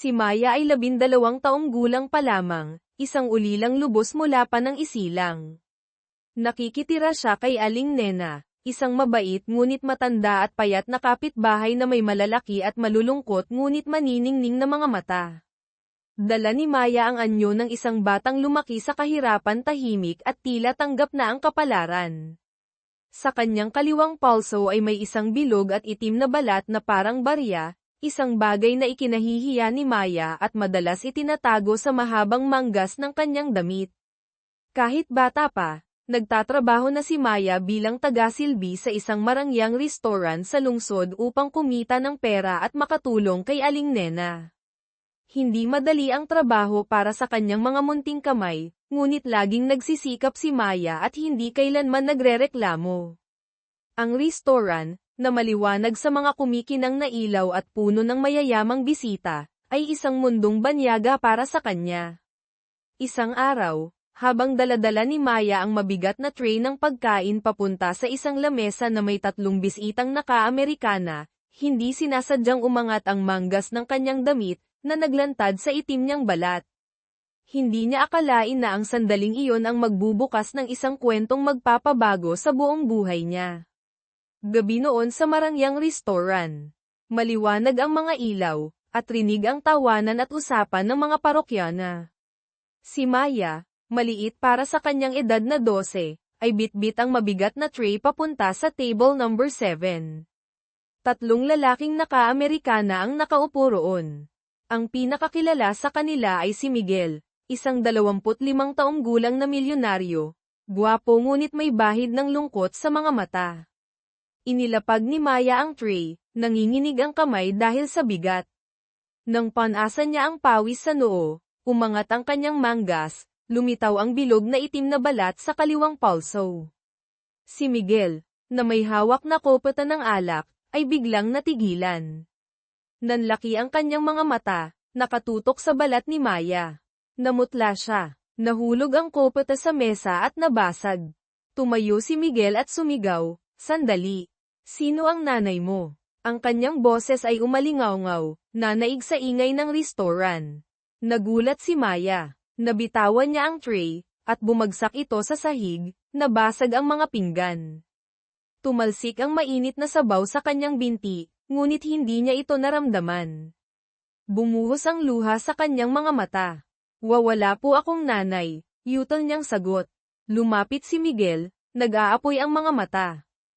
Si Maya ay 12 taong gulang pa lamang, isang ulilang lubos mula pa ng isilang. Nakikitira siya kay Aling Nena, isang mabait ngunit matanda at payat na kapitbahay na may malalaki at malulungkot ngunit maniningning na mga mata. Dala ni Maya ang anyo ng isang batang lumaki sa kahirapan, tahimik at tila tanggap na ang kapalaran. Sa kanyang kaliwang palso ay may isang bilog at itim na balat na parang barya, isang bagay na ikinahihiya ni Maya at madalas itinatago sa mahabang manggas ng kanyang damit. Kahit bata pa, nagtatrabaho na si Maya bilang taga-silbi sa isang marangyang restaurant sa lungsod upang kumita ng pera at makatulong kay Aling Nena. Hindi madali ang trabaho para sa kanyang mga munting kamay, ngunit laging nagsisikap si Maya at hindi kailanman nagrereklamo. Ang restaurant, na maliwanag sa mga kumikinang na ilaw at puno ng mayayamang bisita, ay isang mundong banyaga para sa kanya. Isang araw, habang daladala ni Maya ang mabigat na tray ng pagkain papunta sa isang lamesa na may 3 bisitang naka-Amerikana, hindi sinasadyang umangat ang manggas ng kanyang damit, na naglantad sa itim niyang balat. Hindi niya akalain na ang sandaling iyon ang magbubukas ng isang kwentong magpapabago sa buong buhay niya. Gabi noon sa marangyang restaurant. Maliwanag ang mga ilaw, at rinig ang tawanan at usapan ng mga parokyana. Si Maya, maliit para sa kanyang edad na 12, ay bitbit ang mabigat na tray papunta sa table number 7. 3 lalaking naka-Amerikana ang nakaupo roon. Ang pinakakilala sa kanila ay si Miguel, isang 25 taong gulang na milyonaryo, gwapo ngunit may bahid ng lungkot sa mga mata. Inilapag ni Maya ang tray, nanginginig ang kamay dahil sa bigat. Nang panasan niya ang pawis sa noo, umangat ang kanyang manggas, lumitaw ang bilog na itim na balat sa kaliwang palso. Si Miguel, na may hawak na kopeta ng alak, ay biglang natigilan. Nanlaki ang kanyang mga mata, nakatutok sa balat ni Maya. Namutla siya, nahulog ang kopeta sa mesa at nabasag. Tumayo si Miguel at sumigaw, "Sandali! Sino ang nanay mo?" Ang kanyang boses ay umalingaw-ngaw, nanaig sa ingay ng restaurant. Nagulat si Maya, nabitawan niya ang tray, at bumagsak ito sa sahig, nabasag ang mga pinggan. Tumalsik ang mainit na sabaw sa kanyang binti, ngunit hindi niya ito naramdaman. Bumuhos ang luha sa kanyang mga mata. "Wawala po akong nanay," yutal niyang sagot. Lumapit si Miguel, nag-aapoy ang mga mata.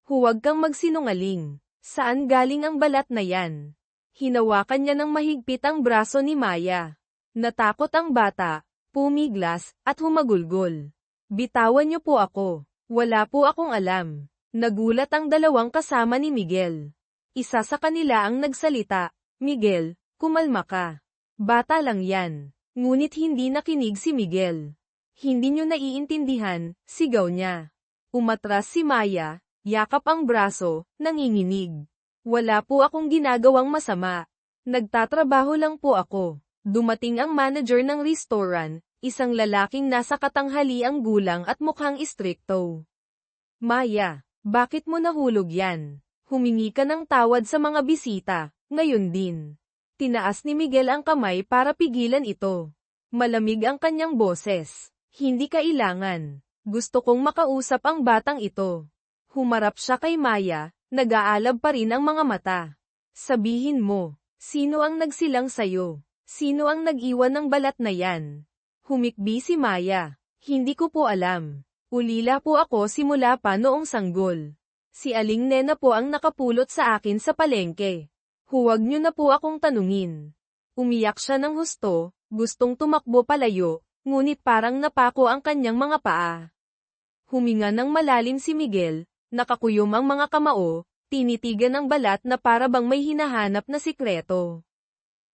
"Huwag kang magsinungaling. Saan galing ang balat na yan?" Hinawakan niya ng mahigpit ang braso ni Maya. Natakot ang bata, pumiglas, at humagulgol. "Bitawan niyo po ako. Wala po akong alam." Nagulat ang 2 kasama ni Miguel. Isa sa kanila ang nagsalita, "Miguel, kumalma ka. Bata lang yan." Ngunit hindi nakinig si Miguel. "Hindi niyo naiintindihan," sigaw niya. Umatras si Maya, yakap ang braso, nanginginig. "Wala po akong ginagawang masama. Nagtatrabaho lang po ako." Dumating ang manager ng restaurant, isang lalaking nasa katanghaliang gulang at mukhang istrikto. "Maya, bakit mo nahulog yan? Humingi ka ng tawad sa mga bisita, ngayon din." Tinaas ni Miguel ang kamay para pigilan ito. Malamig ang kanyang boses. "Hindi kailangan. Gusto kong makausap ang batang ito." Humarap siya kay Maya, nag-aalab pa rin ang mga mata. "Sabihin mo, sino ang nagsilang sayo? Sino ang nag-iwan ng balat na yan?" Humikbi si Maya. "Hindi ko po alam. Ulila po ako simula pa noong sanggol. Si Aling Nena po ang nakapulot sa akin sa palengke. Huwag niyo na po akong tanungin." Umiyak siya ng husto, gustong tumakbo palayo, ngunit parang napako ang kanyang mga paa. Huminga ng malalim si Miguel, nakakuyom ang mga kamao, tinitigan ang balat na para bang may hinahanap na sikreto.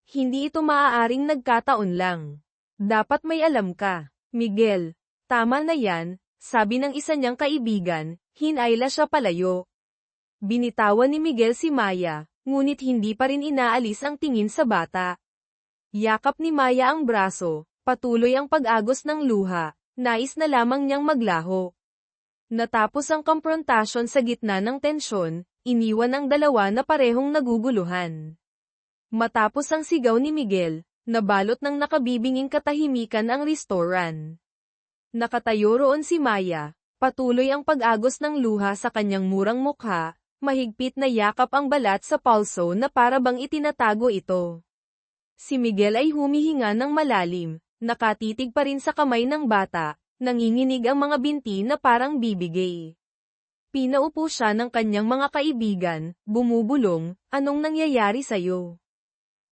"Hindi ito maaaring nagkataon lang. Dapat may alam ka, Miguel." "Tama na yan," sabi ng isa niyang kaibigan, hinayla siya palayo. Binitawan ni Miguel si Maya, ngunit hindi pa rin inaalis ang tingin sa bata. Yakap ni Maya ang braso, patuloy ang pag-agos ng luha, nais na lamang niyang maglaho. Natapos ang komprontasyon sa gitna ng tensyon, iniwan ang 2 na parehong naguguluhan. Matapos ang sigaw ni Miguel, Nabalot ng nakabibinging katahimikan ang restoran. Nakatayo roon si Maya, patuloy ang pag-agos ng luha sa kanyang murang mukha, mahigpit na yakap ang balat sa palso na para bang itinatago ito. Si Miguel ay humihinga ng malalim, nakatitig pa rin sa kamay ng bata, nanginginig ang mga binti na parang bibigay. Pinaupo siya ng kanyang mga kaibigan, bumubulong, anong nangyayari sa'yo?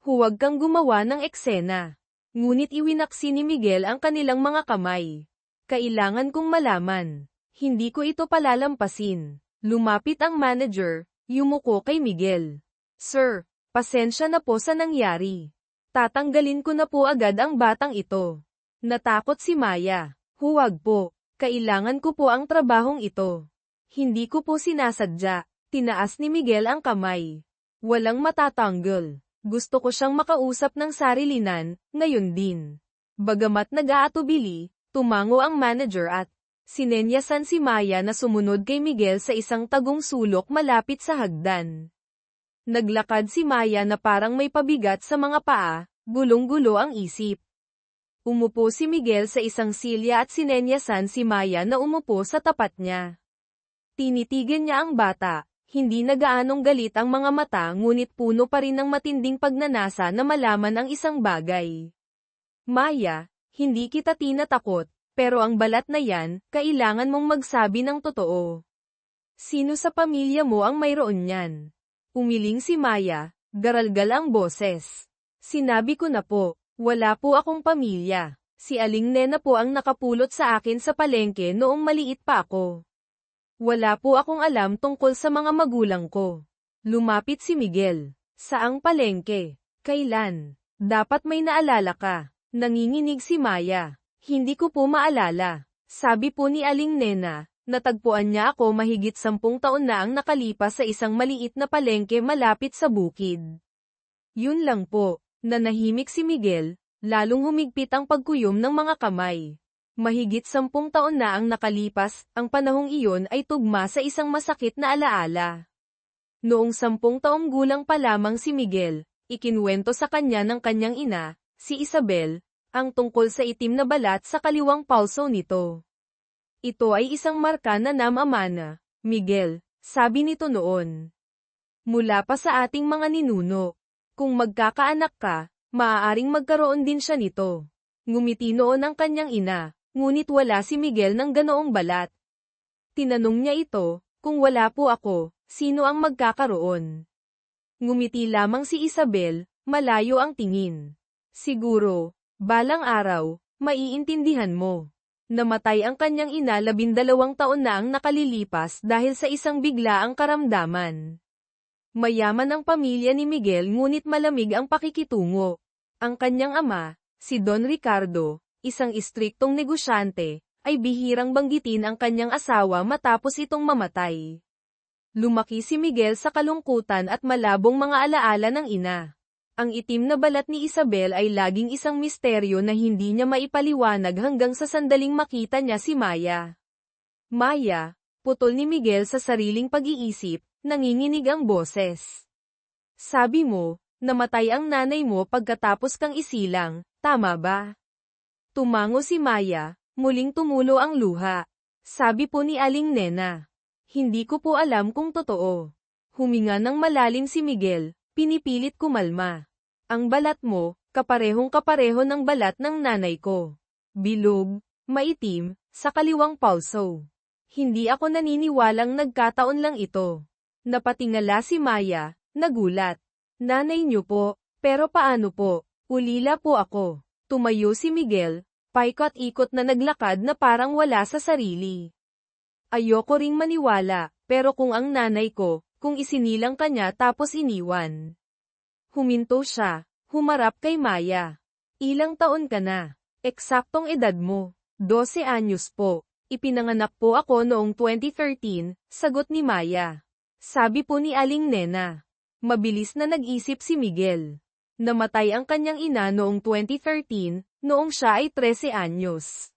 Huwag kang gumawa ng eksena. Ngunit iwinaksi ni Miguel ang kanilang mga kamay. Kailangan kong malaman. Hindi ko ito palalampasin. Lumapit ang manager, yumuko kay Miguel. Sir, pasensya na po sa nangyari. Tatanggalin ko na po agad ang batang ito. Natakot si Maya. Huwag po. Kailangan ko po ang trabahong ito. Hindi ko po sinasadya. Tinaas ni Miguel ang kamay. Walang matatanggal. Gusto ko siyang makausap ng sarilinan, ngayon din. Bagamat nag-aatubili, tumango ang manager at sinenyasan si Maya na sumunod kay Miguel sa isang tagong sulok malapit sa hagdan. Naglakad si Maya na parang may pabigat sa mga paa, gulong-gulo ang isip. Umupo si Miguel sa isang silya at sinenyasan si Maya na umupo sa tapat niya. Tinitigan niya ang bata. Hindi na gaanong galit ang mga mata ngunit puno pa rin ng matinding pagnanasa na malaman ang isang bagay. Maya, hindi kita tinatakot, pero ang balat na yan, kailangan mong magsabi ng totoo. Sino sa pamilya mo ang mayroon niyan? Umiling si Maya, garalgal ang boses. Sinabi ko na po, wala po akong pamilya. Si Aling Nena po ang nakapulot sa akin sa palengke noong maliit pa ako. Wala po akong alam tungkol sa mga magulang ko. Lumapit si Miguel. Saang palengke? Kailan? Dapat may naalala ka. Nanginginig si Maya. Hindi ko po maalala. Sabi po ni Aling Nena, natagpuan niya ako mahigit 10 taon na ang nakalipas sa isang maliit na palengke malapit sa bukid. Yun lang po. Nanahimik si Miguel, lalong humigpit ang pagkuyom ng mga kamay. Mahigit 10 taon na ang nakalipas, ang panahong iyon ay tugma sa isang masakit na alaala. Noong 10 taong gulang pa lamang si Miguel, ikinuwento sa kanya ng kanyang ina, si Isabel, ang tungkol sa itim na balat sa kaliwang palso nito. Ito ay isang marka na namamana, Miguel, sabi nito noon. Mula pa sa ating mga ninuno. Kung magkakaanak ka, maaaring magkaroon din siya nito. Ngumiti noon ang kanyang ina. Ngunit wala si Miguel ng ganoong balat. Tinanong niya ito, kung wala po ako, sino ang magkakaroon? Ngumiti lamang si Isabel, malayo ang tingin. Siguro, balang araw, maiintindihan mo. Namatay ang kanyang ina 12 taon na ang nakalilipas dahil sa isang biglaang karamdaman. Mayaman ang pamilya ni Miguel ngunit malamig ang pakikitungo. Ang kanyang ama, si Don Ricardo, isang istriktong negosyante, ay bihirang banggitin ang kanyang asawa matapos itong mamatay. Lumaki si Miguel sa kalungkutan at malabong mga alaala ng ina. Ang itim na balat ni Isabel ay laging isang misteryo na hindi niya maipaliwanag hanggang sa sandaling makita niya si Maya. Maya, putol ni Miguel sa sariling pag-iisip, nanginginig ang boses. Sabi mo, namatay ang nanay mo pagkatapos kang isilang, tama ba? Tumango si Maya, muling tumulo ang luha. Sabi po ni Aling Nena. Hindi ko po alam kung totoo. Huminga ng malalim si Miguel, pinipilit kumalma. Ang balat mo, kaparehong-kapareho ng balat ng nanay ko. Bilog, maitim, sa kaliwang palso. Hindi ako naniniwalang nagkataon lang ito. Napatingala si Maya, nagulat. Nanay niyo po, pero paano po? Ulila po ako. Tumayo si Miguel, paikot-ikot na naglakad na parang wala sa sarili. Ayoko ring maniwala, pero kung ang nanay ko, kung isinilang kanya tapos iniwan. Huminto siya, humarap kay Maya. Ilang taon ka na? Eksaktong edad mo. 12 anyos po. Ipinanganak po ako noong 2013, sagot ni Maya. Sabi po ni Aling Nena. Mabilis na nag-isip si Miguel. Namatay ang kanyang ina noong 2013, noong siya ay 13 anyos.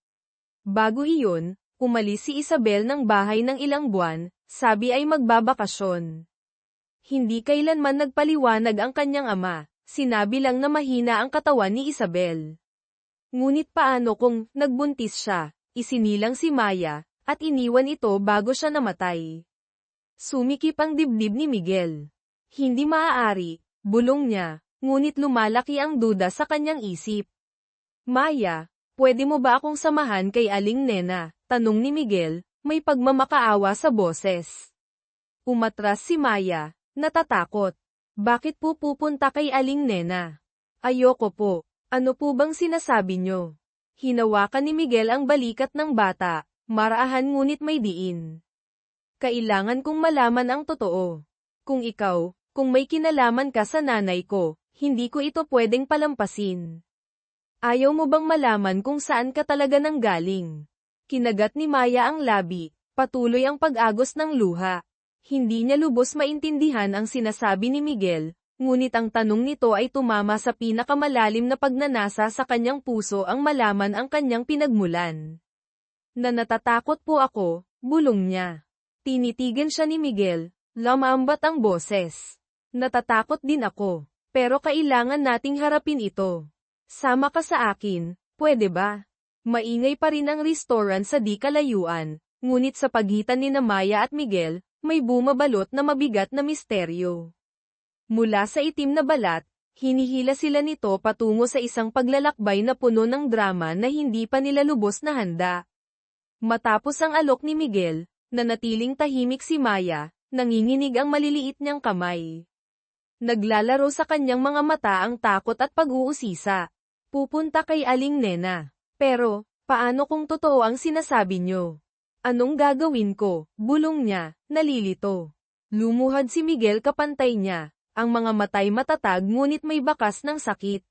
Bago iyon, umalis si Isabel ng bahay ng ilang buwan, sabi ay magbabakasyon. Hindi kailanman nagpaliwanag ang kanyang ama, Sinabi lang na mahina ang katawan ni Isabel. Ngunit paano kung nagbuntis siya? Isinilang si Maya, at iniwan ito bago siya namatay. Sumikip ang dibdib ni Miguel. Hindi maaari, bulong niya, ngunit lumalaki ang duda sa kanyang isip. Maya, pwede mo ba akong samahan kay Aling Nena? Tanong ni Miguel, may pagmamakaawa sa boses. Umatras si Maya, natatakot. Bakit po pupunta kay Aling Nena? Ayoko po. Ano po bang sinasabi nyo? Hinawakan ni Miguel ang balikat ng bata, maraahan ngunit may diin. Kailangan kong malaman ang totoo. Kung may kinalaman ka sa nanay ko, hindi ko ito pwedeng palampasin. Ayaw mo bang malaman kung saan ka talaga nanggaling? Kinagat ni Maya ang labi, patuloy ang pag-agos ng luha. Hindi niya lubos maintindihan ang sinasabi ni Miguel, ngunit ang tanong nito ay tumama sa pinakamalalim na pagnanasa sa kanyang puso ang malaman ang kanyang pinagmulan. Natatakot po ako, bulong niya. Tinitigan siya ni Miguel, lamambat ang boses. Natatakot din ako, pero kailangan nating harapin ito. Sama ka sa akin, pwede ba? Maingay pa rin ang restaurant sa di kalayuan, ngunit sa pagitan ni Maya at Miguel, may bumabalot na mabigat na misteryo. Mula sa itim na balat, hinihila sila nito patungo sa isang paglalakbay na puno ng drama na hindi pa nila lubos na handa. Matapos ang alok ni Miguel, nanatiling tahimik si Maya, nanginginig ang maliliit niyang kamay. Naglalaro sa kanyang mga mata ang takot at pag-uusisa. Pupunta kay Aling Nena. Pero, paano kung totoo ang sinasabi niyo? Anong gagawin ko? Bulong niya, nalilito. Lumuhad si Miguel kapantay niya, ang mga matay matatag ngunit may bakas ng sakit.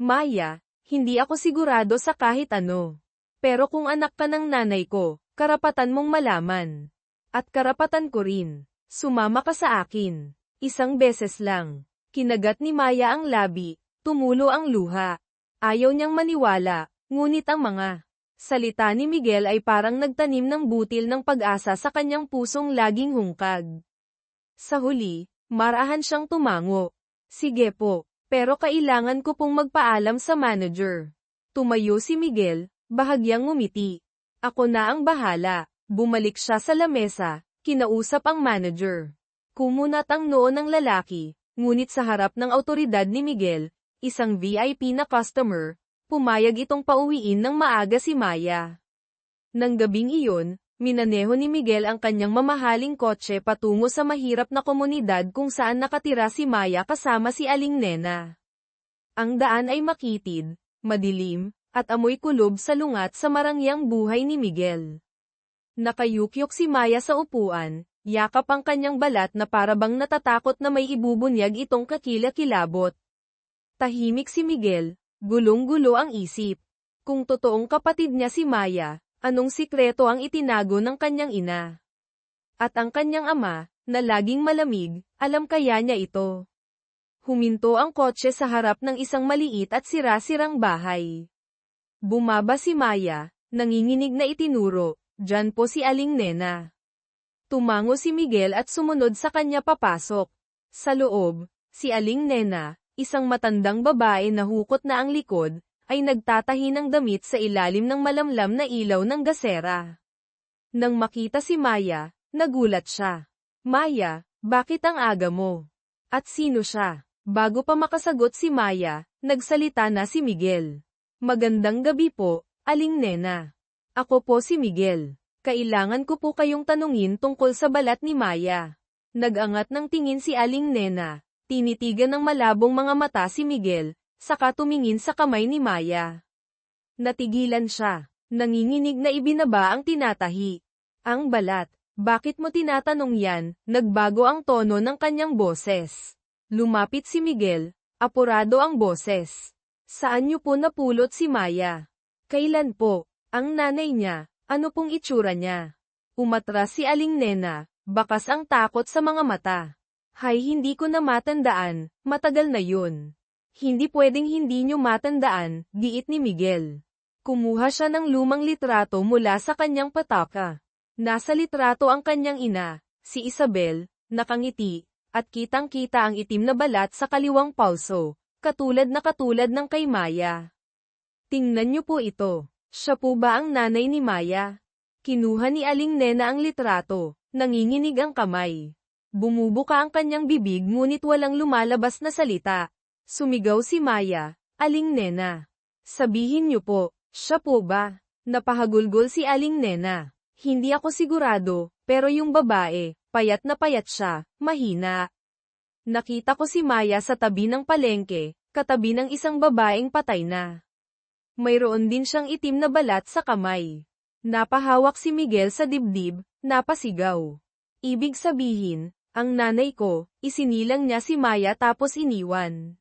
Maya, hindi ako sigurado sa kahit ano. Pero kung anak ka ng nanay ko, karapatan mong malaman. At karapatan ko rin. Sumama ka sa akin. Isang beses lang. Kinagat ni Maya ang labi, tumulo ang luha. Ayaw niyang maniwala, ngunit ang mga salita ni Miguel ay parang nagtanim ng butil ng pag-asa sa kanyang pusong laging hungkag. Sa huli, marahan siyang tumango. Sige po, pero kailangan ko pong magpaalam sa manager. Tumayo si Miguel, bahagyang ngumiti. Ako na ang bahala. Bumalik siya sa lamesa, kinausap ang manager. Kumunat ang noo ng lalaki, ngunit sa harap ng awtoridad ni Miguel, isang VIP na customer, pumayag itong pauwiin ng maaga si Maya. Nang gabing iyon, minaneho ni Miguel ang kanyang mamahaling kotse patungo sa mahirap na komunidad kung saan nakatira si Maya kasama si Aling Nena. Ang daan ay makitid, madilim, at amoy kulob sa lungat sa marangyang buhay ni Miguel. Nakayukyok si Maya sa upuan, yakap ang kanyang balat na parabang natatakot na may ibubunyag itong kakilakilabot. Tahimik si Miguel. Gulong-gulo ang isip. Kung totoong kapatid niya si Maya, anong sikreto ang itinago ng kanyang ina? At ang kanyang ama, na laging malamig, alam kaya niya ito? Huminto ang kotse sa harap ng isang maliit at sira-sirang bahay. Bumaba si Maya, nanginginig na itinuro, "Diyan po si Aling Nena." Tumango si Miguel at sumunod sa kanya papasok. Sa loob, si Aling Nena, isang matandang babae na hukot na ang likod, ay nagtatahi ng damit sa ilalim ng malamlam na ilaw ng gasera. Nang makita si Maya, nagulat siya. "Maya, bakit ang aga mo? At sino siya?" Bago pa makasagot si Maya, nagsalita na si Miguel. "Magandang gabi po, Aling Nena. Ako po si Miguel. Kailangan ko po kayong tanungin tungkol sa balat ni Maya." Nag-angat ng tingin si Aling Nena. Tinitigan ng malabong mga mata si Miguel, saka tumingin sa kamay ni Maya. Natigilan siya. Nanginginig na ibinaba ang tinatahi. "Ang balat, bakit mo tinatanong yan?" Nagbago ang tono ng kanyang boses. Lumapit si Miguel, apurado ang boses. "Saan niyo po napulot si Maya? Kailan po? Ang nanay niya, ano pong itsura niya?" Umatras si Aling Nena, bakas ang takot sa mga mata. "Hay, hindi ko na matandaan, matagal na yun." "Hindi pwedeng hindi nyo matandaan," giit ni Miguel. Kumuha siya ng lumang litrato mula sa kanyang pataka. Nasa litrato ang kanyang ina, si Isabel, nakangiti, at kitang-kita ang itim na balat sa kaliwang pulso, katulad ng kay Maya. Tingnan niyo po ito. Siya po ba ang nanay ni Maya? Kinuha ni Aling Nena ang litrato, nanginginig ang kamay. Bumubuka ang kanyang bibig ngunit walang lumalabas na salita. Sumigaw si Maya, Aling Nena. Sabihin niyo po, siya po ba? Napahagulgol si Aling Nena. Hindi ako sigurado, pero yung babae, payat na payat siya, mahina. Nakita ko si Maya sa tabi ng palengke, katabi ng isang babaeng patay na. Mayroon din siyang itim na balat sa kamay. Napahawak si Miguel sa dibdib, napasigaw. Ibig sabihin, ang nanay ko, isinilang niya si Maya tapos iniwan.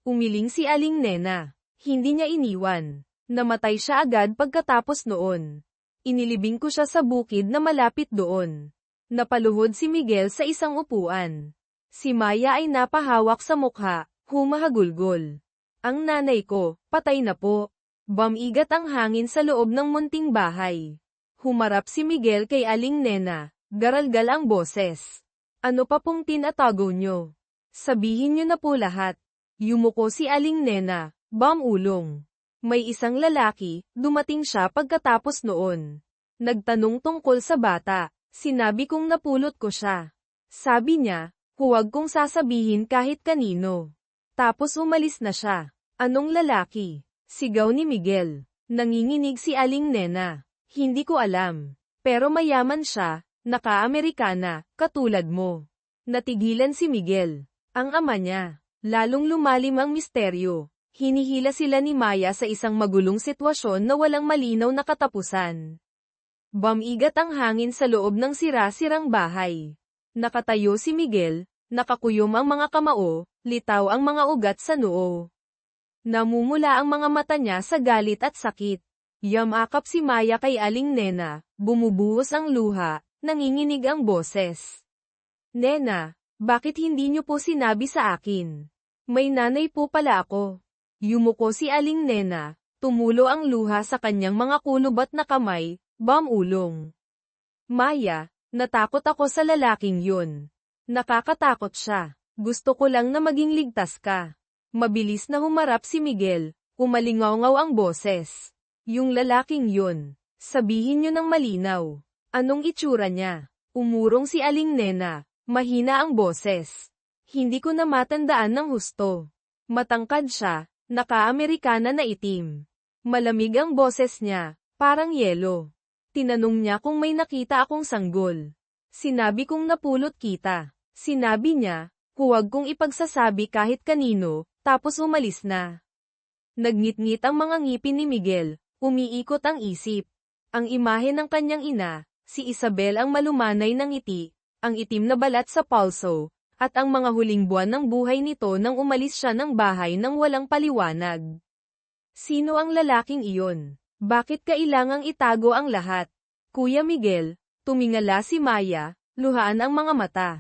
Umiling si Aling Nena. Hindi niya iniwan. Namatay siya agad pagkatapos noon. Inilibing ko siya sa bukid na malapit doon. Napaluhod si Miguel sa isang upuan. Si Maya ay napahawak sa mukha, humahagulgol. Ang nanay ko, patay na po. Bumigat ang hangin sa loob ng munting bahay. Humarap si Miguel kay Aling Nena, garalgal ang boses. Ano pa pong tinatago nyo? Sabihin nyo na po lahat. Yumuko si Aling Nena, bamulong. May isang lalaki, dumating siya pagkatapos noon. Nagtanong tungkol sa bata, sinabi kong napulot ko siya. Sabi niya, huwag kong sasabihin kahit kanino. Tapos umalis na siya. Anong lalaki? Sigaw ni Miguel. Nanginginig si Aling Nena. Hindi ko alam. Pero mayaman siya, naka-Amerikana, katulad mo. Natigilan si Miguel. Ang ama niya. Lalong lumalim ang misteryo. Hinihila sila ni Maya sa isang magulong sitwasyon na walang malinaw na katapusan. Bumigat ang hangin sa loob ng sira-sirang bahay. Nakatayo si Miguel, nakakuyom ang mga kamao, litaw ang mga ugat sa noo. Namumula ang mga mata niya sa galit at sakit. Yamakap si Maya kay Aling Nena, bumubuhos ang luha, nanginginig ang boses. Nena, bakit hindi niyo po sinabi sa akin? May nanay po pala ako. Yumuko si Aling Nena, tumulo ang luha sa kanyang mga kulubat na kamay, bamulong. Maya, natakot ako sa lalaking yun. Nakakatakot siya. Gusto ko lang na maging ligtas ka. Mabilis na humarap si Miguel, umalingaw-ngaw ang boses. Yung lalaking yun, sabihin nyo ng malinaw. Anong itsura niya? Umurong si Aling Nena, mahina ang boses. Hindi ko na matandaan ng husto. Matangkad siya, naka-Amerikana na itim. Malamig ang boses niya, parang yelo. Tinanong niya kung may nakita akong sanggol. Sinabi kong napulot kita. Sinabi niya, huwag kong ipagsasabi kahit kanino, tapos umalis na. Nagngit-ngit ang mga ngipin ni Miguel, umiikot ang isip. Ang imahe ng kanyang ina, si Isabel ang malumanay ng ngiti, ang itim na balat sa pulso, at ang mga huling buwan ng buhay nito nang umalis siya ng bahay nang walang paliwanag. Sino ang lalaking iyon? Bakit kailangang itago ang lahat? Kuya Miguel, tumingala si Maya, luhaan ang mga mata.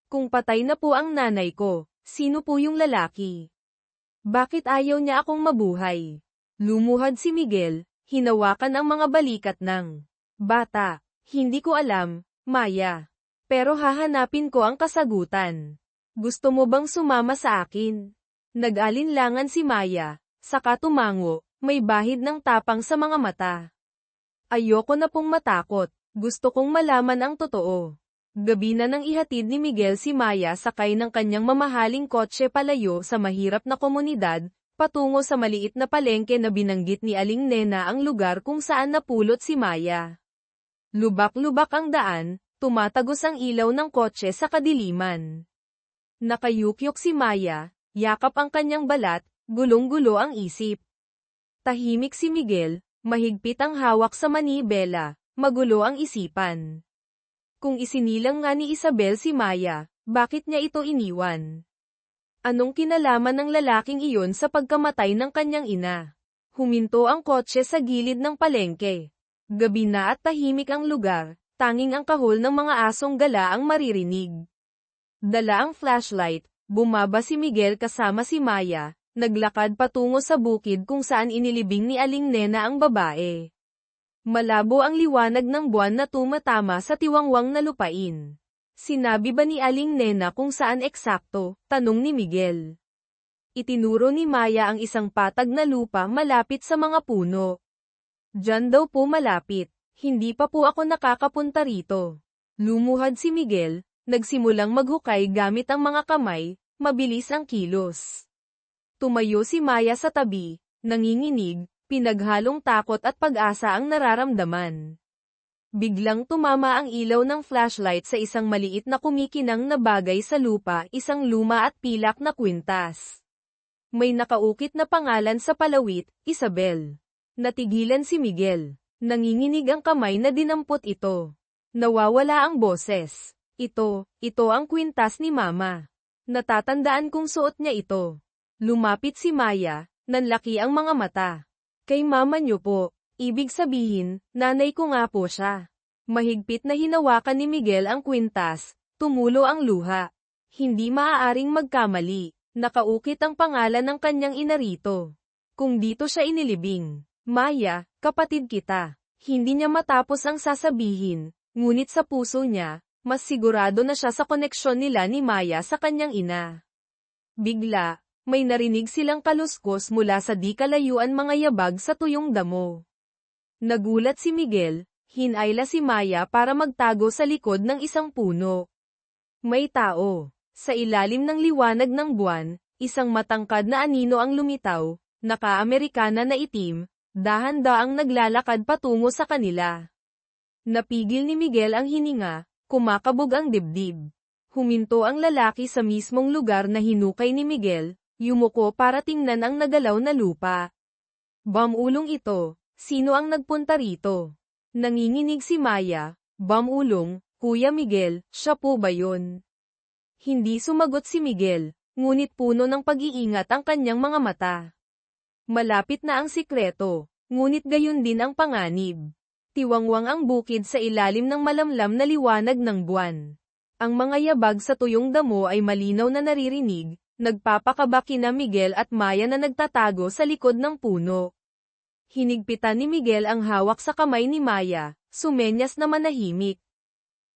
Kung patay na po ang nanay ko, sino po yung lalaki? Bakit ayaw niya akong mabuhay? Lumuhad si Miguel, hinawakan ang mga balikat ng bata. Hindi ko alam, Maya. Pero hahanapin ko ang kasagutan. Gusto mo bang sumama sa akin? Nag-alinlangan si Maya, saka tumango, may bahid ng tapang sa mga mata. Ayoko na pong matakot, gusto kong malaman ang totoo. Gabi na nang ihatid ni Miguel si Maya sakay ng kanyang mamahaling kotse palayo sa mahirap na komunidad, patungo sa maliit na palengke na binanggit ni Aling Nena ang lugar kung saan napulot si Maya. Lubak-lubak ang daan, tumatagos ang ilaw ng kotse sa kadiliman. Nakayukyok si Maya, yakap ang kanyang balat, gulong-gulo ang isip. Tahimik si Miguel, mahigpit ang hawak sa manibela, magulo ang isipan. Kung isinilang nga ni Isabel si Maya, bakit niya ito iniwan? Anong kinalaman ng lalaking iyon sa pagkamatay ng kanyang ina? Huminto ang kotse sa gilid ng palengke. Gabi na at tahimik ang lugar, tanging ang kahol ng mga asong gala ang maririnig. Dala ang flashlight, bumaba si Miguel kasama si Maya, naglakad patungo sa bukid kung saan inilibing ni Aling Nena ang babae. Malabo ang liwanag ng buwan na tumatama sa tiwangwang na lupain. Sinabi ba ni Aling Nena kung saan eksakto? Tanong ni Miguel. Itinuro ni Maya ang isang patag na lupa malapit sa mga puno. Diyan daw po malapit. Hindi pa po ako nakakapunta rito. Lumuhad si Miguel, nagsimulang maghukay gamit ang mga kamay, mabilis ang kilos. Tumayo si Maya sa tabi, nanginginig, pinaghalong takot at pag-asa ang nararamdaman. Biglang tumama ang ilaw ng flashlight sa isang maliit na kumikinang na bagay sa lupa, isang luma at pilak na kwintas. May nakaukit na pangalan sa palawit, Isabel. Natigilan si Miguel. Nanginginig ang kamay na dinampot ito. Nawawala ang boses. Ito ang kwintas ni Mama. Natatandaan kong suot niya ito. Lumapit si Maya, nanlaki ang mga mata. Kay Mama niyo po, ibig sabihin, nanay ko nga po siya. Mahigpit na hinawakan ni Miguel ang kwintas, tumulo ang luha. Hindi maaaring magkamali. Nakaukit ang pangalan ng kanyang ina rito. Kung dito siya inilibing, Maya, kapatid kita. Hindi niya matapos ang sasabihin, ngunit sa puso niya, mas sigurado na siya sa koneksyon nila ni Maya sa kanyang ina. Bigla, may narinig silang kaluskos mula sa di kalayuan mga yabag sa tuyong damo. Nagulat si Miguel, hinayla si Maya para magtago sa likod ng isang puno. May tao. Sa ilalim ng liwanag ng buwan, isang matangkad na anino ang lumitaw, naka-Amerikana na itim, dahan-daang naglalakad patungo sa kanila. Napigil ni Miguel ang hininga, kumakabog ang dibdib. Huminto ang lalaki sa mismong lugar na hinukay ni Miguel, yumuko para tingnan ang nagalaw na lupa. Bamulong ito, sino ang nagpunta rito? Nanginginig si Maya, Bamulong, Kuya Miguel, siya po ba yun? Hindi sumagot si Miguel, ngunit puno ng pag-iingat ang kanyang mga mata. Malapit na ang sikreto, ngunit gayon din ang panganib. Tiwangwang ang bukid sa ilalim ng malamlam na liwanag ng buwan. Ang mga yabag sa tuyong damo ay malinaw na naririnig, nagpapakaba kina Miguel at Maya na nagtatago sa likod ng puno. Hinigpitan ni Miguel ang hawak sa kamay ni Maya, sumenyas na manahimik.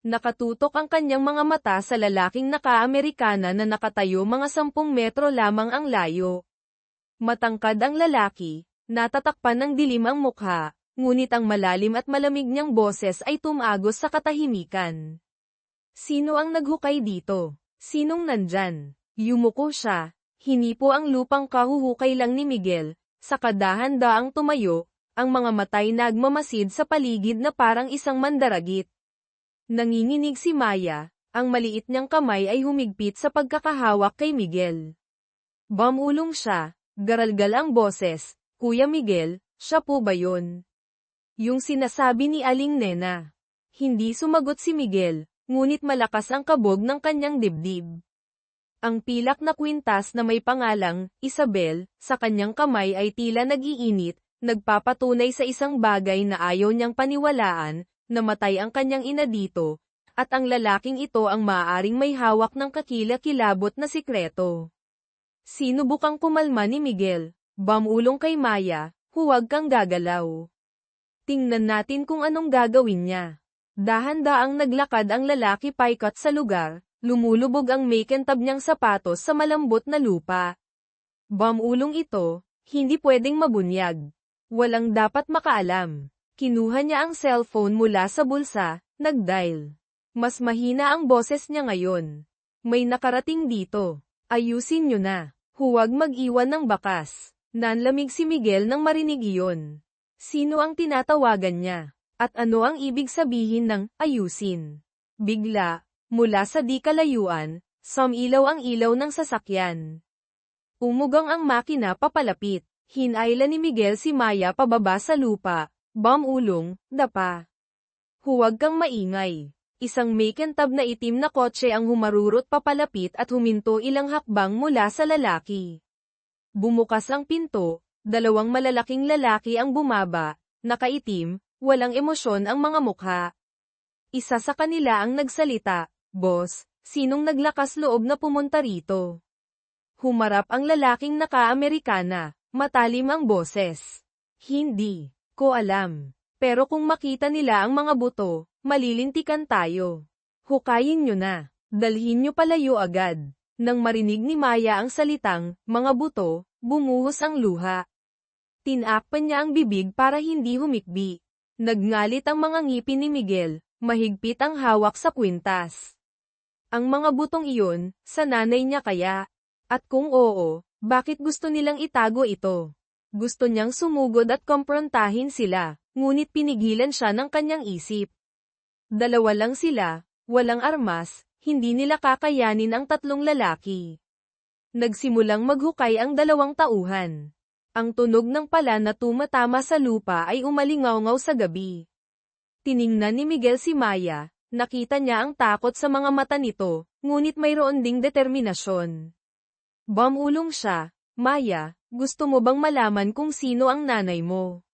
Nakatutok ang kanyang mga mata sa lalaking naka-Amerikana na nakatayo mga 10 metro lamang ang layo. Matangkad ang lalaki, natatakpan ng dilim ang mukha, ngunit ang malalim at malamig niyang boses ay tumagos sa katahimikan. Sino ang naghukay dito? Sinong nandyan? Yumuko siya, hinipo ang lupang kahuhukay lang ni Miguel, sa kadahan-daang tumayo, ang mga matay nagmamasid sa paligid na parang isang mandaragit. Nanginginig si Maya, ang maliit niyang kamay ay humigpit sa pagkakahawak kay Miguel. Bamulong siya, garalgal ang boses, Kuya Miguel, siya po ba yun? Yung sinasabi ni Aling Nena. Hindi sumagot si Miguel, ngunit malakas ang kabog ng kanyang dibdib. Ang pilak na kwintas na may pangalang, Isabel, sa kanyang kamay ay tila nag-iinit, nagpapatunay sa isang bagay na ayaw niyang paniwalaan, namatay ang kanyang ina dito, at ang lalaking ito ang maaaring may hawak ng kakilakilabot na sikreto. Sinubukang kumalma ni Miguel, bamulong kay Maya, huwag kang gagalaw. Tingnan natin kung anong gagawin niya. Dahan-daang naglakad ang lalaki paikot sa lugar, lumulubog ang makintab niyang sapatos sa malambot na lupa. Bamulong ito, hindi pwedeng mabunyag. Walang dapat makaalam. Kinuha niya ang cellphone mula sa bulsa, nag-dial. Mas mahina ang boses niya ngayon. May nakarating dito. Ayusin niyo na. Huwag mag-iwan ng bakas. Nanlamig si Miguel nang marinig iyon. Sino ang tinatawagan niya? At ano ang ibig sabihin ng ayusin? Bigla, mula sa di kalayuan, sumilaw ang ilaw ng sasakyan. Umugang ang makina papalapit. Hinayla ni Miguel si Maya pababa sa lupa. Bamulong, dapa. Huwag kang maingay. Isang makintab na itim na kotse ang humarurot papalapit at huminto ilang hakbang mula sa lalaki. Bumukas ang pinto, dalawang malalaking lalaki ang bumaba, nakaitim, walang emosyon ang mga mukha. Isa sa kanila ang nagsalita, "Boss, sinong naglakas loob na pumunta rito?" Humarap ang lalaking naka-Amerikana, matalim ang boses. Hindi ko alam. Pero kung makita nila ang mga buto, malilintikan tayo. Hukayin nyo na. Dalhin nyo palayo agad. Nang marinig ni Maya ang salitang, mga buto, bumuhos ang luha. Tinakpan niya ang bibig para hindi humikbi. Nagngalit ang mga ngipin ni Miguel, mahigpit ang hawak sa kwintas. Ang mga butong iyon, sa nanay niya kaya? At kung oo, bakit gusto nilang itago ito? Gusto niyang sumugod at komprontahin sila, ngunit pinigilan siya ng kanyang isip. Dalawa lang sila, walang armas, hindi nila kakayanin ang tatlong lalaki. Nagsimulang maghukay ang dalawang tauhan. Ang tunog ng pala na tumatama sa lupa ay umalingaw-ngaw sa gabi. Tiningnan ni Miguel si Maya, nakita niya ang takot sa mga mata nito, ngunit mayroon ding determinasyon. Bumulong siya, Maya, gusto mo bang malaman kung sino ang nanay mo?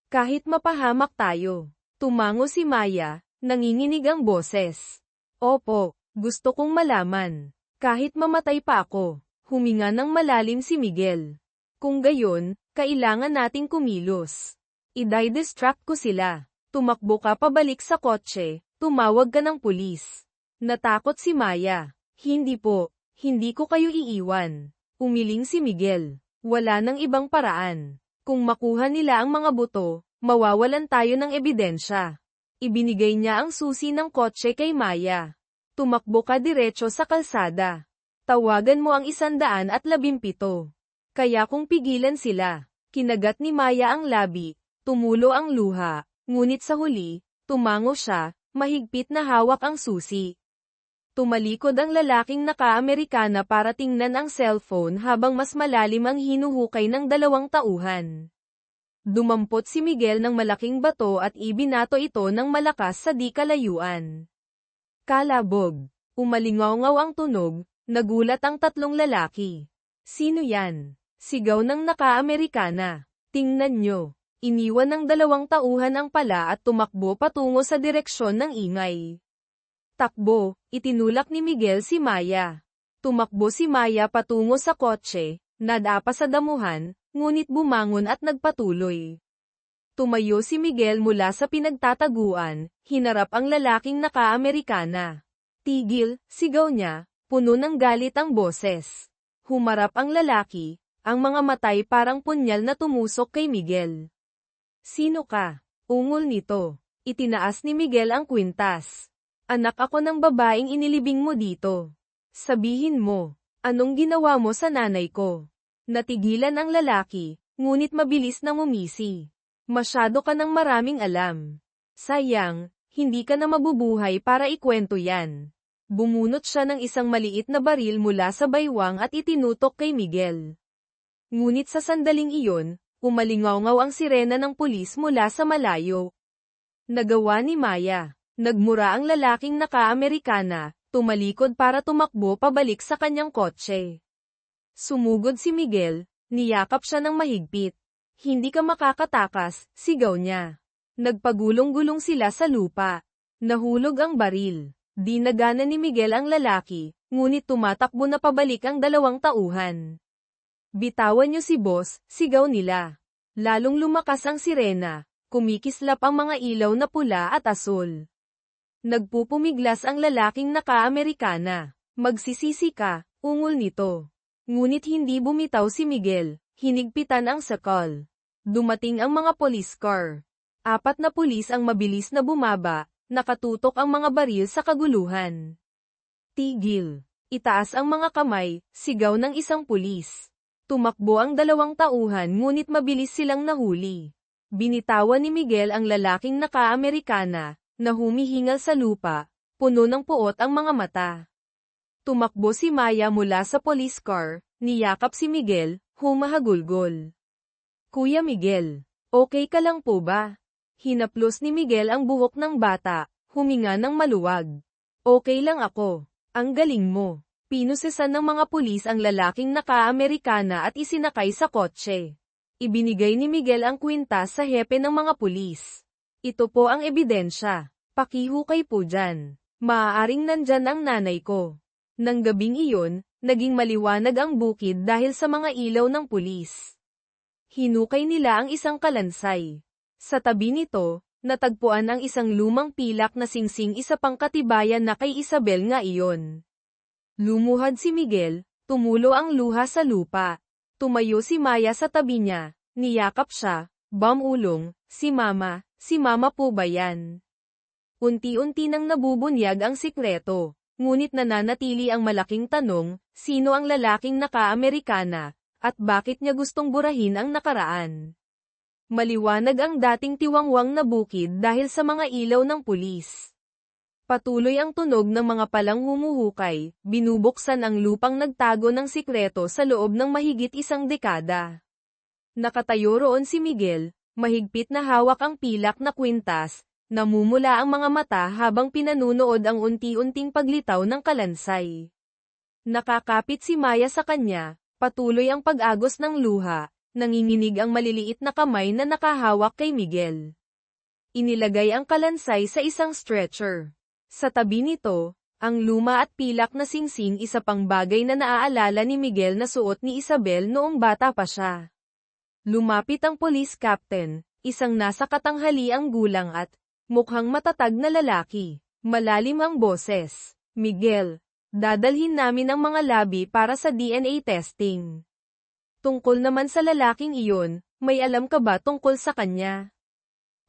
Kahit mapahamak tayo. Tumango si Maya, nanginginig ang boses. Opo, gusto kong malaman. Kahit mamatay pa ako. Huminga ng malalim si Miguel. Kung gayon, kailangan nating kumilos. I-distract ko sila. Tumakbo ka pabalik sa kotse, tumawag ka ng pulis. Natakot si Maya. Hindi po, hindi ko kayo iiwan. Umiling si Miguel. Wala nang ibang paraan. Kung makuha nila ang mga buto, mawawalan tayo ng ebidensya. Ibinigay niya ang susi ng kotse kay Maya. Tumakbo ka diretso sa kalsada. Tawagan mo ang 117. Kaya kung pigilan sila, kinagat ni Maya ang labi, tumulo ang luha, ngunit sa huli, tumango siya, mahigpit na hawak ang susi. Tumalikod ang lalaking naka-Amerikana para tingnan ang cellphone habang mas malalim ang hinuhukay ng dalawang tauhan. Dumampot si Miguel ng malaking bato at ibinato ito ng malakas sa di kalayuan. Kalabog. Umalingaw-ngaw ang tunog, nagulat ang tatlong lalaki. Sino yan? Sigaw ng naka-Amerikana. Tingnan nyo. Iniwan ng dalawang tauhan ang pala at tumakbo patungo sa direksyon ng ingay. Takbo, itinulak ni Miguel si Maya. Tumakbo si Maya patungo sa kotse, nadapa sa damuhan, ngunit bumangon at nagpatuloy. Tumayo si Miguel mula sa pinagtataguan, hinarap ang lalaking naka-Amerikana. Tigil, sigaw niya, puno ng galit ang boses. Humarap ang lalaki, ang mga matay parang punyal na tumusok kay Miguel. Sino ka? Ungol nito. Itinaas ni Miguel ang kwintas. Anak ako ng babaeng inilibing mo dito. Sabihin mo, anong ginawa mo sa nanay ko? Natigilan ang lalaki, ngunit mabilis na ngumisi. Masyado ka ng maraming alam. Sayang, hindi ka na mabubuhay para ikwento yan. Bumunot siya ng isang maliit na baril mula sa baywang at itinutok kay Miguel. Ngunit sa sandaling iyon, umalingaw-ngaw ang sirena ng pulis mula sa malayo. Nagawa ni Maya. Nagmura ang lalaking naka-Amerikana, tumalikod para tumakbo pabalik sa kanyang kotse. Sumugod si Miguel, niyakap siya ng mahigpit. Hindi ka makakatakas, sigaw niya. Nagpagulong-gulong sila sa lupa. Nahulog ang baril. Di nagana ni Miguel ang lalaki, ngunit tumatakbo na pabalik ang dalawang tauhan. Bitawan niyo si boss, sigaw nila. Lalong lumakas ang sirena, kumikislap ang mga ilaw na pula at asul. Nagpupumiglas ang lalaking naka-Amerikana. Magsisisi ka, ungol nito. Ngunit hindi bumitaw si Miguel, hinigpitan ang sakal. Dumating ang mga police car. 4 na pulis ang mabilis na bumaba, nakatutok ang mga baril sa kaguluhan. Tigil. Itaas ang mga kamay, sigaw ng isang pulis. Tumakbo ang dalawang tauhan ngunit mabilis silang nahuli. Binitawan ni Miguel ang lalaking naka-Amerikana, na humihingal sa lupa, puno ng puot ang mga mata. Tumakbo si Maya mula sa police car, niyakap si Miguel, humahagulgol. Kuya Miguel, okay ka lang po ba? Hinaplos ni Miguel ang buhok ng bata, huminga ng maluwag. Okay lang ako. Ang galing mo. Pinusesan ng mga pulis ang lalaking naka-Amerikana at isinakay sa kotse. Ibinigay ni Miguel ang kwintas sa hepe ng mga pulis. Ito po ang ebidensya. Pakihukay po dyan. Maaaring nandyan ang nanay ko. Nang gabing iyon, naging maliwanag ang bukid dahil sa mga ilaw ng pulis. Hinukay nila ang isang kalansay. Sa tabi nito, natagpuan ang isang lumang pilak na singsing, isa pang katibayan na kay Isabel nga iyon. Lumuhad si Miguel, tumulo ang luha sa lupa. Tumayo si Maya sa tabi niya, niyakap siya, "Bamulong, si Mama po ba yan?" Unti-unti nang nabubunyag ang sikreto, ngunit nananatili ang malaking tanong, sino ang lalaking naka-Amerikana, at bakit niya gustong burahin ang nakaraan? Maliwanag ang dating tiwangwang na bukid dahil sa mga ilaw ng pulis. Patuloy ang tunog ng mga palang humuhukay, binubuksan ang lupang nagtago ng sikreto sa loob ng mahigit isang dekada. Nakatayo roon si Miguel, mahigpit na hawak ang pilak na kwintas, namumula ang mga mata habang pinanunood ang unti-unting paglitaw ng kalansay. Nakakapit si Maya sa kanya, patuloy ang pag-agos ng luha, nanginginig ang maliliit na kamay na nakahawak kay Miguel. Inilagay ang kalansay sa isang stretcher. Sa tabi nito, ang luma at pilak na singsing, isa pang bagay na naaalala ni Miguel na suot ni Isabel noong bata pa siya. Lumapit ang police captain, isang nasa katanghaliang gulang at mukhang matatag na lalaki. Malalim ang boses. "Miguel, dadalhin namin ang mga labi para sa DNA testing." Tungkol naman sa lalaking iyon, may alam ka ba tungkol sa kanya?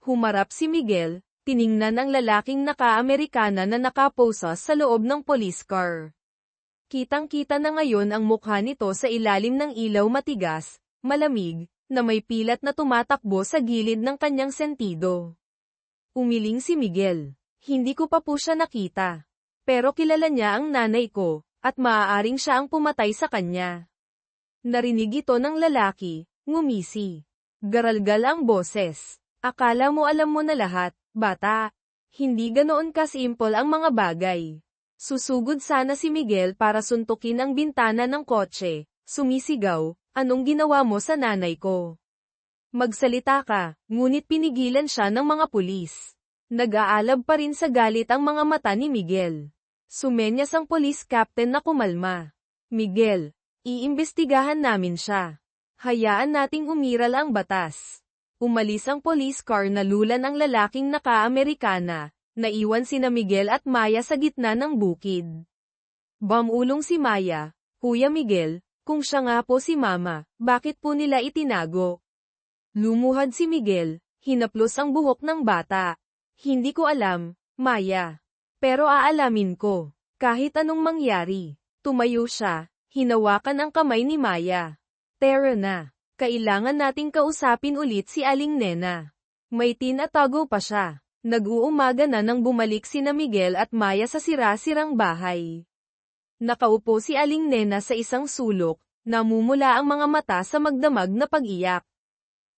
Humarap si Miguel, tiningnan ang lalaking naka-Amerikana na nakaposa sa loob ng police car. Kitang-kita na ngayon ang mukha nito sa ilalim ng ilaw, matigas, malamig, na may pilat na tumatakbo sa gilid ng kanyang sentido. Umiling si Miguel. "Hindi ko pa po siya nakita. Pero kilala niya ang nanay ko, at maaaring siya ang pumatay sa kanya." Narinig ito ng lalaki, ngumisi. Garalgal ang boses. "Akala mo alam mo na lahat, bata. Hindi ganoon ka-simple ang mga bagay." Susugod sana si Miguel para suntukin ang bintana ng kotse, sumisigaw, "Anong ginawa mo sa nanay ko? Magsalita ka," ngunit pinigilan siya ng mga pulis. Nag-aalab pa rin sa galit ang mga mata ni Miguel. Sumenyas ang police captain na kumalma. "Miguel, iimbestigahan namin siya. Hayaan nating umiral ang batas." Umalis ang police car, nalulan ang lalaking naka-Amerikana, naiwan sina Miguel at Maya sa gitna ng bukid. Bamulong si Maya, "Kuya Miguel, kung siya nga po si Mama, bakit po nila itinago?" Lumuhad si Miguel, hinaplos ang buhok ng bata. "Hindi ko alam, Maya. Pero aalamin ko, kahit anong mangyari." Tumayo siya, hinawakan ang kamay ni Maya. "Tara na. Kailangan nating kausapin ulit si Aling Nena." May tinatago pa siya. Nag-uumaga na nang bumalik sina Miguel at Maya sa sira-sirang bahay. Nakaupo si Aling Nena sa isang sulok, namumula ang mga mata sa magdamag na pag-iyak.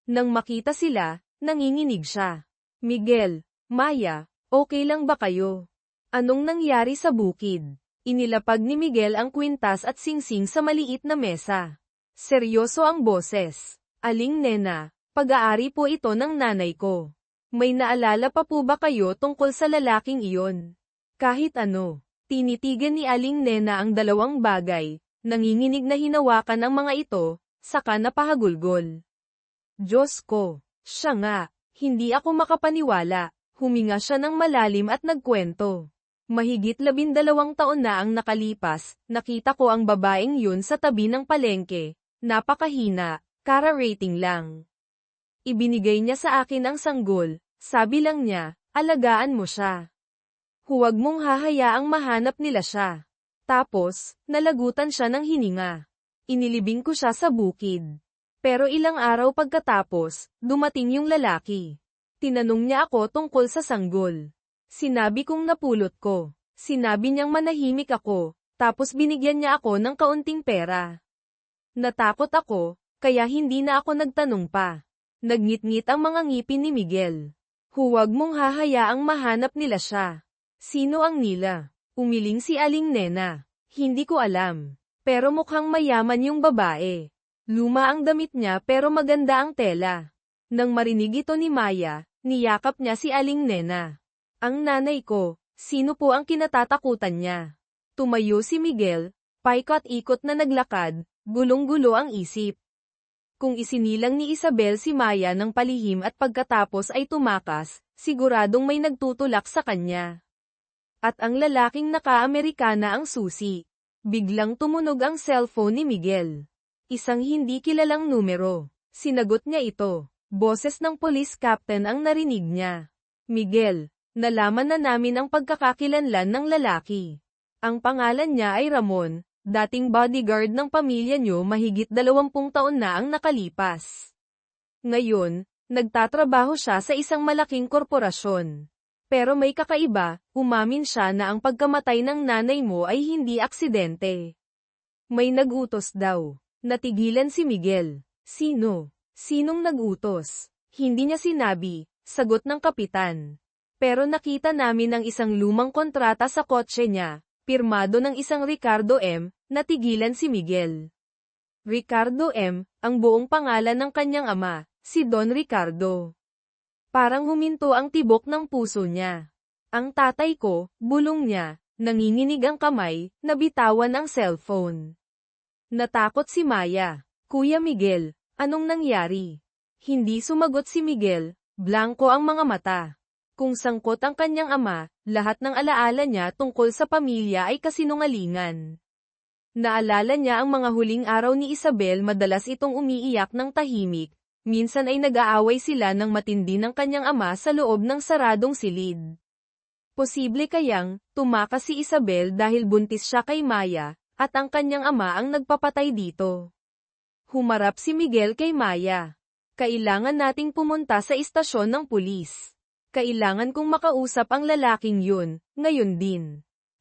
Nang makita sila, nanginginig siya. "Miguel, Maya, okay lang ba kayo? Anong nangyari sa bukid?" Inilapag ni Miguel ang kwintas at singsing sa maliit na mesa. Seryoso ang boses. "Aling Nena, pag-aari po ito ng nanay ko. May naalala pa po ba kayo tungkol sa lalaking iyon?" Kahit ano. Tinitigan ni Aling Nena ang dalawang bagay, nanginginig na hinawakan ang mga ito, saka napahagulgol. "Diyos ko, siya nga, hindi ako makapaniwala." Huminga siya ng malalim at nagkwento. "Mahigit 12 taon na ang nakalipas, nakita ko ang babaeng yun sa tabi ng palengke. Napakahina, kara-rating lang. Ibinigay niya sa akin ang sanggol, sabi lang niya, alagaan mo siya. Huwag mong hahayaang mahanap nila siya." Tapos, nalagutan siya ng hininga. "Inilibing ko siya sa bukid. Pero ilang araw pagkatapos, dumating yung lalaki. Tinanong niya ako tungkol sa sanggol. Sinabi kong napulot ko. Sinabi niyang manahimik ako, tapos binigyan niya ako ng kaunting pera. Natakot ako, kaya hindi na ako nagtanong pa." Nagngit-ngit ang mga ngipin ni Miguel. "Huwag mong hahayaang mahanap nila siya." "Sino ang nila?" Umiling si Aling Nena. "Hindi ko alam. Pero mukhang mayaman yung babae. Luma ang damit niya pero maganda ang tela." Nang marinig ito ni Maya, niyakap niya si Aling Nena. "Ang nanay ko, sino po ang kinatatakutan niya?" Tumayo si Miguel, paikot-ikot na naglakad, gulong-gulo ang isip. Kung isinilang ni Isabel si Maya ng palihim at pagkatapos ay tumakas, siguradong may nagtutulak sa kanya. At ang lalaking naka-Amerikana ang susi. Biglang tumunog ang cellphone ni Miguel. Isang hindi kilalang numero. Sinagot niya ito. Boses ng police captain ang narinig niya. Miguel, nalaman na namin ang pagkakakilanlan ng lalaki. Ang pangalan niya ay Ramon, dating bodyguard ng pamilya niyo mahigit 20 taon na ang nakalipas. Ngayon, nagtatrabaho siya sa isang malaking korporasyon. Pero may kakaiba, umamin siya na ang pagkamatay ng nanay mo ay hindi aksidente. May nagutos daw. Natigilan si Miguel. Sino? Sinong nagutos? Hindi niya sinabi, sagot ng kapitan. Pero nakita namin ang isang lumang kontrata sa kotse niya, pirmado ng isang Ricardo M., natigilan si Miguel. Ricardo M., ang buong pangalan ng kanyang ama, si Don Ricardo. Parang huminto ang tibok ng puso niya. Ang tatay ko, bulong niya, nanginginig ang kamay, nabitawan ang cellphone. Natakot si Maya. Kuya Miguel, anong nangyari? Hindi sumagot si Miguel, blanko ang mga mata. Kung sangkot ang kanyang ama, lahat ng alaala niya tungkol sa pamilya ay kasinungalingan. Naalala niya ang mga huling araw ni Isabel, madalas itong umiiyak ng tahimik. Minsan ay nag-aaway sila ng matindi ng kanyang ama sa loob ng saradong silid. Posible kayang, tumakas si Isabel dahil buntis siya kay Maya, at ang kanyang ama ang nagpapatay dito. Humarap si Miguel kay Maya. Kailangan nating pumunta sa istasyon ng pulis. Kailangan kong makausap ang lalaking yun, ngayon din.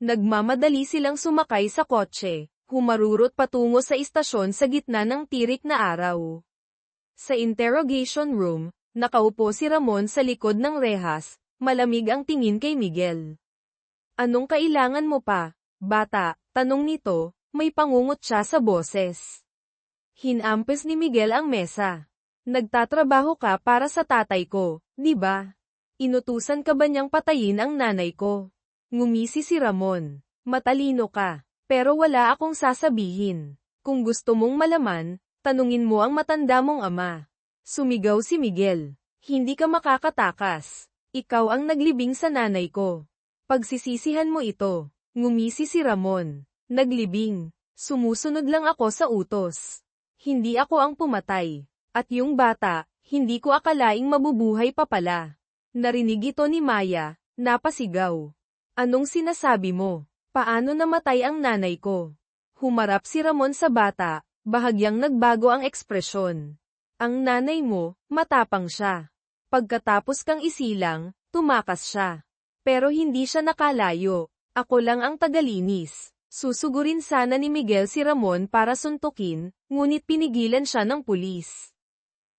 Nagmamadali silang sumakay sa kotse, humarurot patungo sa istasyon sa gitna ng tirik na araw. Sa interrogation room, nakaupo si Ramon sa likod ng rehas, malamig ang tingin kay Miguel. Anong kailangan mo pa, bata? Tanong nito, may pangungot siya sa boses. Hinampes ni Miguel ang mesa. Nagtatrabaho ka para sa tatay ko, di ba? Inutusan ka ba niyang patayin ang nanay ko? Ngumisi si Ramon. Matalino ka, pero wala akong sasabihin. Kung gusto mong malaman, tanungin mo ang matanda mong ama. Sumigaw si Miguel. Hindi ka makakatakas. Ikaw ang naglibing sa nanay ko. Pagsisisihan mo ito. Ngumisi si Ramon. Naglibing. Sumusunod lang ako sa utos. Hindi ako ang pumatay. At yung bata, hindi ko akalaing mabubuhay pa pala. Narinig ito ni Maya, napasigaw. Anong sinasabi mo? Paano namatay ang nanay ko? Humarap si Ramon sa bata. Bahagyang nagbago ang ekspresyon. Ang nanay mo, matapang siya. Pagkatapos kang isilang, tumakas siya. Pero hindi siya nakalayo. Ako lang ang tagalinis. Susugurin sana ni Miguel si Ramon para suntukin, ngunit pinigilan siya ng pulis.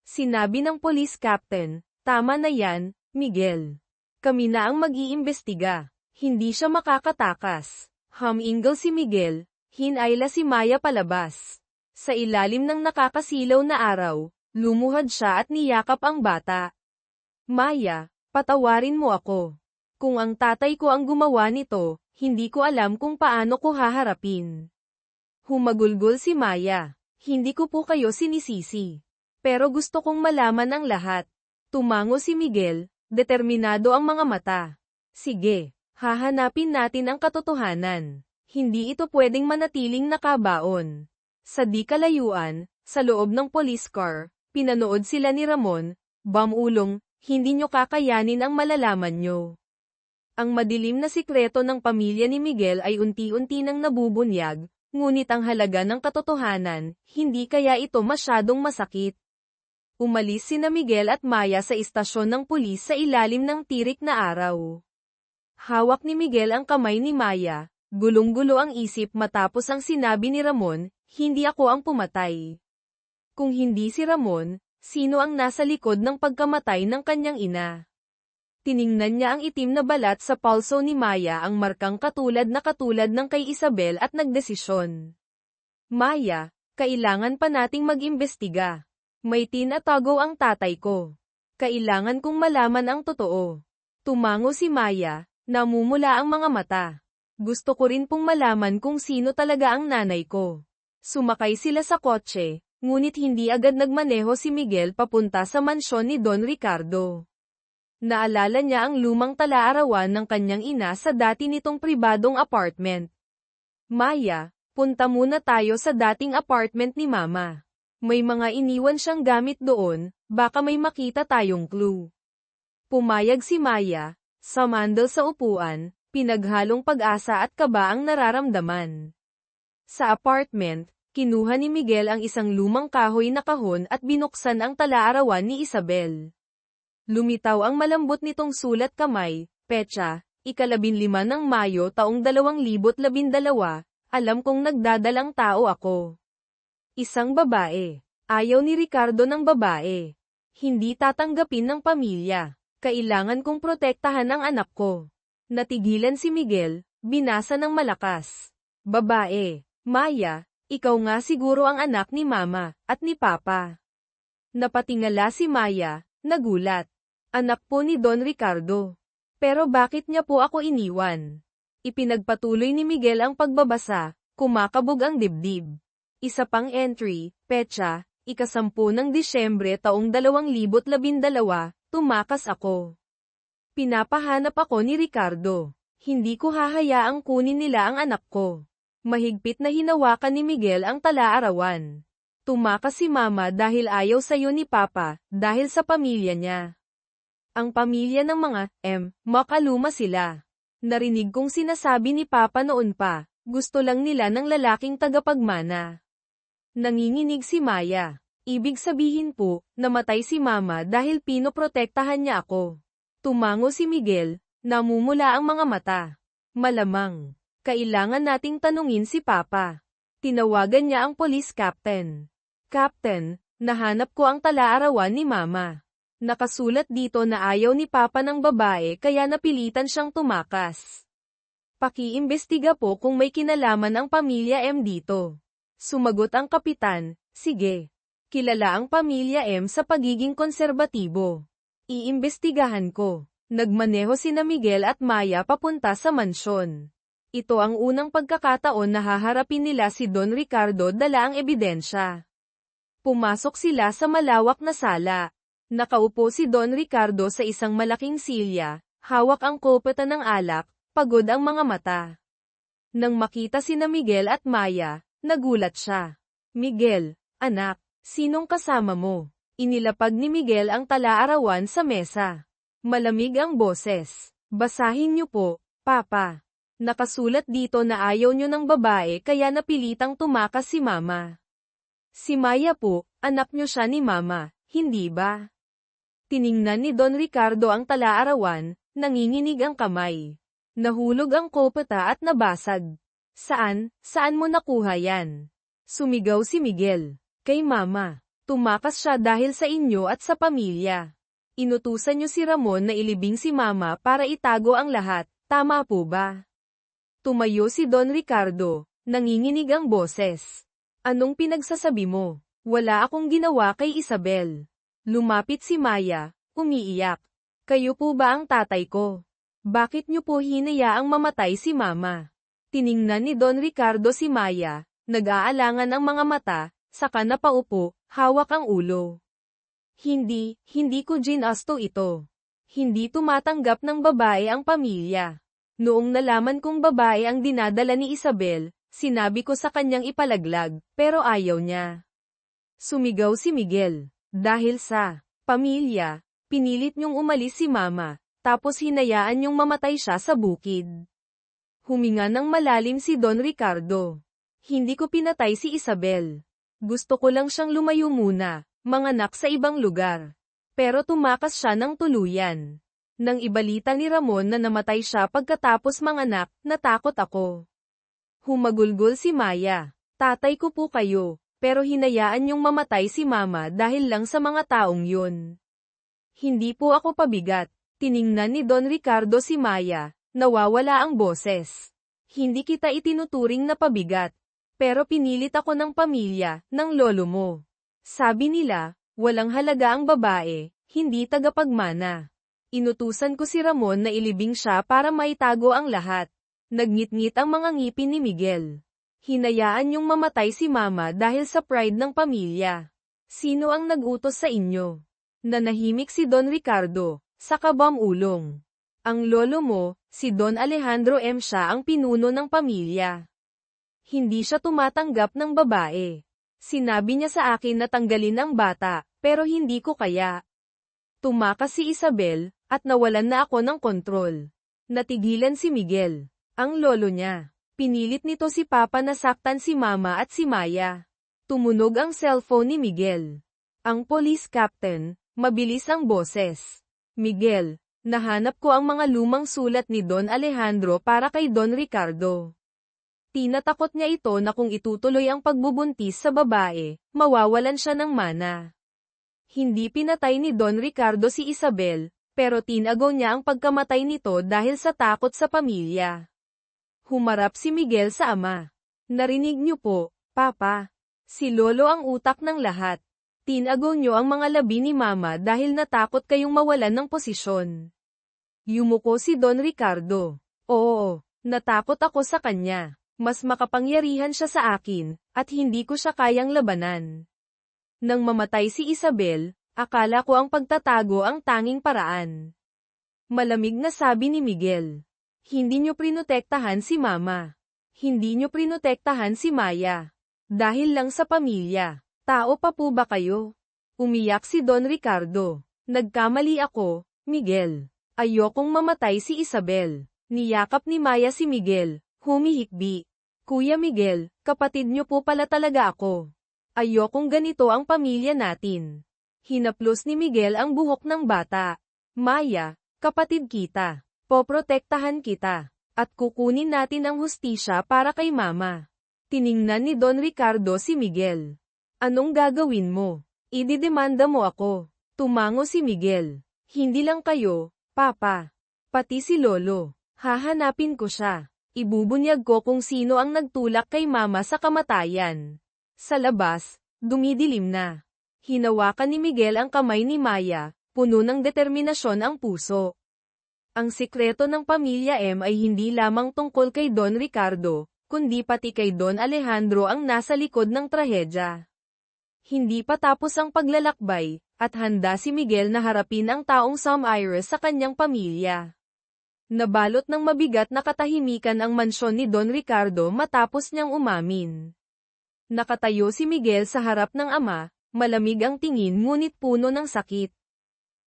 Sinabi ng police captain, tama na yan, Miguel. Kami na ang mag-iimbestiga. Hindi siya makakatakas. Humingal si Miguel, hinayla si Maya palabas. Sa ilalim ng nakakasilaw na araw, lumuhad siya at niyakap ang bata. Maya, patawarin mo ako. Kung ang tatay ko ang gumawa nito, hindi ko alam kung paano ko haharapin. Humagulgol si Maya. Hindi ko po kayo sinisisi. Pero gusto kong malaman ang lahat. Tumango si Miguel, determinado ang mga mata. Sige, hahanapin natin ang katotohanan. Hindi ito pwedeng manatiling nakabaon. Sa di kalayuan, sa loob ng police car, pinanood sila ni Ramon, Bamulong, hindi nyo kakayanin ang malalaman nyo. Ang madilim na sikreto ng pamilya ni Miguel ay unti-unti nang nabubunyag, ngunit ang halaga ng katotohanan, hindi kaya ito masyadong masakit. Umalis sina Miguel at Maya sa istasyon ng pulis sa ilalim ng tirik na araw. Hawak ni Miguel ang kamay ni Maya, gulong-gulo ang isip matapos ang sinabi ni Ramon, hindi ako ang pumatay. Kung hindi si Ramon, sino ang nasa likod ng pagkamatay ng kanyang ina? Tiningnan niya ang itim na balat sa palso ni Maya, ang markang katulad ng kay Isabel, at nagdesisyon. Maya, kailangan pa nating mag-imbestiga. May tinatago ang tatay ko. Kailangan kong malaman ang totoo. Tumango si Maya, namumula ang mga mata. Gusto ko rin pong malaman kung sino talaga ang nanay ko. Sumakay sila sa kotse, ngunit hindi agad nagmaneho si Miguel papunta sa mansyon ni Don Ricardo. Naalala niya ang lumang talaarawan ng kanyang ina sa dati nitong pribadong apartment. Maya, punta muna tayo sa dating apartment ni Mama. May mga iniwan siyang gamit doon, baka may makita tayong clue. Pumayag si Maya, sumandal sa upuan, pinaghalong pag-asa at kaba ang nararamdaman. Sa apartment, kinuha ni Miguel ang isang lumang kahoy na kahon at binuksan ang talaarawan ni Isabel. Lumitaw ang malambot nitong sulat kamay, petsa, 15 ng Mayo taong 2012, alam kong nagdadalang tao ako. Isang babae. Ayaw ni Ricardo ng babae. Hindi tatanggapin ng pamilya. Kailangan kong protektahan ang anak ko. Natigilan si Miguel, binasa ng malakas. Babae. Maya, ikaw nga siguro ang anak ni Mama, at ni Papa. Napatingala si Maya, nagulat. Anak po ni Don Ricardo. Pero bakit niya po ako iniwan? Ipinagpatuloy ni Miguel ang pagbabasa, kumakabog ang dibdib. Isa pang entry, petsa, 10 ng Disyembre taong 2012, tumakas ako. Pinapahanap ako ni Ricardo. Hindi ko hahayaang kunin nila ang anak ko. Mahigpit na hinawakan ni Miguel ang talaarawan. Tumakas si Mama dahil ayaw sayo ni Papa, dahil sa pamilya niya. Ang pamilya ng mga makaluma sila. Narinig kong sinasabi ni Papa noon pa, gusto lang nila ng lalaking tagapagmana. Nanginginig si Maya. Ibig sabihin po, namatay si Mama dahil pinoprotektahan niya ako. Tumango si Miguel, namumula ang mga mata. Malamang, kailangan nating tanungin si Papa. Tinawagan niya ang police captain. Captain, nahanap ko ang talaarawan ni Mama. Nakasulat dito na ayaw ni Papa ng babae kaya napilitan siyang tumakas. Pakiimbestiga po kung may kinalaman ang pamilya M dito. Sumagot ang kapitan, sige. Kilala ang pamilya M sa pagiging konserbatibo. Iimbestigahan ko. Nagmaneho sina Miguel at Maya papunta sa mansyon. Ito ang unang pagkakataon na haharapin nila si Don Ricardo dala ang ebidensya. Pumasok sila sa malawak na sala. Nakaupo si Don Ricardo sa isang malaking silya, hawak ang kopeta ng alak, pagod ang mga mata. Nang makita sina Miguel at Maya, nagulat siya. Miguel, anak. Sinong kasama mo? Inilapag ni Miguel ang talaarawan sa mesa. Malamig ang boses. Basahin niyo po, Papa. Nakasulat dito na ayaw niyo ng babae kaya napilitang tumakas si Mama. Si Maya po, anak niyo siya ni Mama, hindi ba? Tiningnan ni Don Ricardo ang talaarawan, nanginginig ang kamay. Nahulog ang kopeta at nabasag. Saan mo nakuha yan? Sumigaw si Miguel. Kay Mama. Tumakas siya dahil sa inyo at sa pamilya. Inutusan niyo si Ramon na ilibing si Mama para itago ang lahat, tama po ba? Tumayo si Don Ricardo, nanginginig ang boses. Anong pinagsasabi mo? Wala akong ginawa kay Isabel. Lumapit si Maya, umiiyak. Kayo po ba ang tatay ko? Bakit niyo po hinayaang mamatay si Mama? Tiningnan ni Don Ricardo si Maya, nag-aalangan ang mga mata, saka napaupo, hawak ang ulo. Hindi ko ginasto ito. Hindi tumatanggap ng babae ang pamilya. Noong nalaman kong babae ang dinadala ni Isabel, sinabi ko sa kanyang ipalaglag, pero ayaw niya. Sumigaw si Miguel. Dahil sa pamilya, pinilit niyong umalis si Mama, tapos hinayaan niyong mamatay siya sa bukid. Huminga ng malalim si Don Ricardo. Hindi ko pinatay si Isabel. Gusto ko lang siyang lumayo muna, manganak sa ibang lugar. Pero tumakas siya ng tuluyan. Nang ibalita ni Ramon na namatay siya pagkatapos manganak, natakot ako. Humagulgol si Maya. Tatay ko po kayo, pero hinayaan niyong mamatay si Mama dahil lang sa mga taong yun. Hindi po ako pabigat. Tiningnan ni Don Ricardo si Maya, nawawala ang boses. Hindi kita itinuturing na pabigat. Pero pinilit ako ng pamilya, ng lolo mo. Sabi nila, walang halaga ang babae, hindi tagapagmana. Inutusan ko si Ramon na ilibing siya para maitago ang lahat. Nagngit-ngit ang mga ngipin ni Miguel. Hinayaan niyong mamatay si Mama dahil sa pride ng pamilya. Sino ang nag-utos sa inyo? Nanahimik si Don Ricardo, sa kabam-ulong. Ang lolo mo, si Don Alejandro M. siya ang pinuno ng pamilya. Hindi siya tumatanggap ng babae. Sinabi niya sa akin na tanggalin ang bata, pero hindi ko kaya. Tumakas si Isabel, at nawalan na ako ng kontrol. Natigilan si Miguel, ang lolo niya. Pinilit nito si Papa na saktan si Mama at si Maya. Tumunog ang cellphone ni Miguel. Ang police captain, mabilis ang boses. Miguel, nahanap ko ang mga lumang sulat ni Don Alejandro para kay Don Ricardo. Tinatakot niya ito na kung itutuloy ang pagbubuntis sa babae, mawawalan siya ng mana. Hindi pinatay ni Don Ricardo si Isabel, pero tinago niya ang pagkamatay nito dahil sa takot sa pamilya. Humarap si Miguel sa ama. Narinig niyo po, Papa. Si Lolo ang utak ng lahat. Tinago niyo ang mga labi ni Mama dahil natakot kayong mawalan ng posisyon. Yumuko si Don Ricardo. Oo, natakot ako sa kanya. Mas makapangyarihan siya sa akin, at hindi ko siya kayang labanan. Nang mamatay si Isabel, akala ko ang pagtatago ang tanging paraan. Malamig na sabi ni Miguel. Hindi niyo prinotektahan si Mama. Hindi niyo prinotektahan si Maya. Dahil lang sa pamilya. Tao pa po ba kayo? Umiyak si Don Ricardo. Nagkamali ako, Miguel. Ayokong mamatay si Isabel. Niyakap ni Maya si Miguel, humihikbi. Kuya Miguel, kapatid niyo po pala talaga ako. Ayokong ganito ang pamilya natin. Hinaplos ni Miguel ang buhok ng bata. Maya, kapatid kita. Poprotektahan kita. At kukunin natin ang hustisya para kay Mama. Tiningnan ni Don Ricardo si Miguel. Anong gagawin mo? Ididemanda mo ako. Tumango si Miguel. Hindi lang kayo, Papa. Pati si Lolo. Hahanapin ko siya. Ibubunyag ko kung sino ang nagtulak kay Mama sa kamatayan. Sa labas, dumidilim na. Hinawakan ni Miguel ang kamay ni Maya, puno ng determinasyon ang puso. Ang sikreto ng pamilya M ay hindi lamang tungkol kay Don Ricardo, kundi pati kay Don Alejandro ang nasa likod ng trahedya. Hindi pa tapos ang paglalakbay, at handa si Miguel na harapin ang taong Sam Iris sa kanyang pamilya. Nabalot ng mabigat na katahimikan ang mansyon ni Don Ricardo matapos niyang umamin. Nakatayo si Miguel sa harap ng ama, malamig ang tingin ngunit puno ng sakit.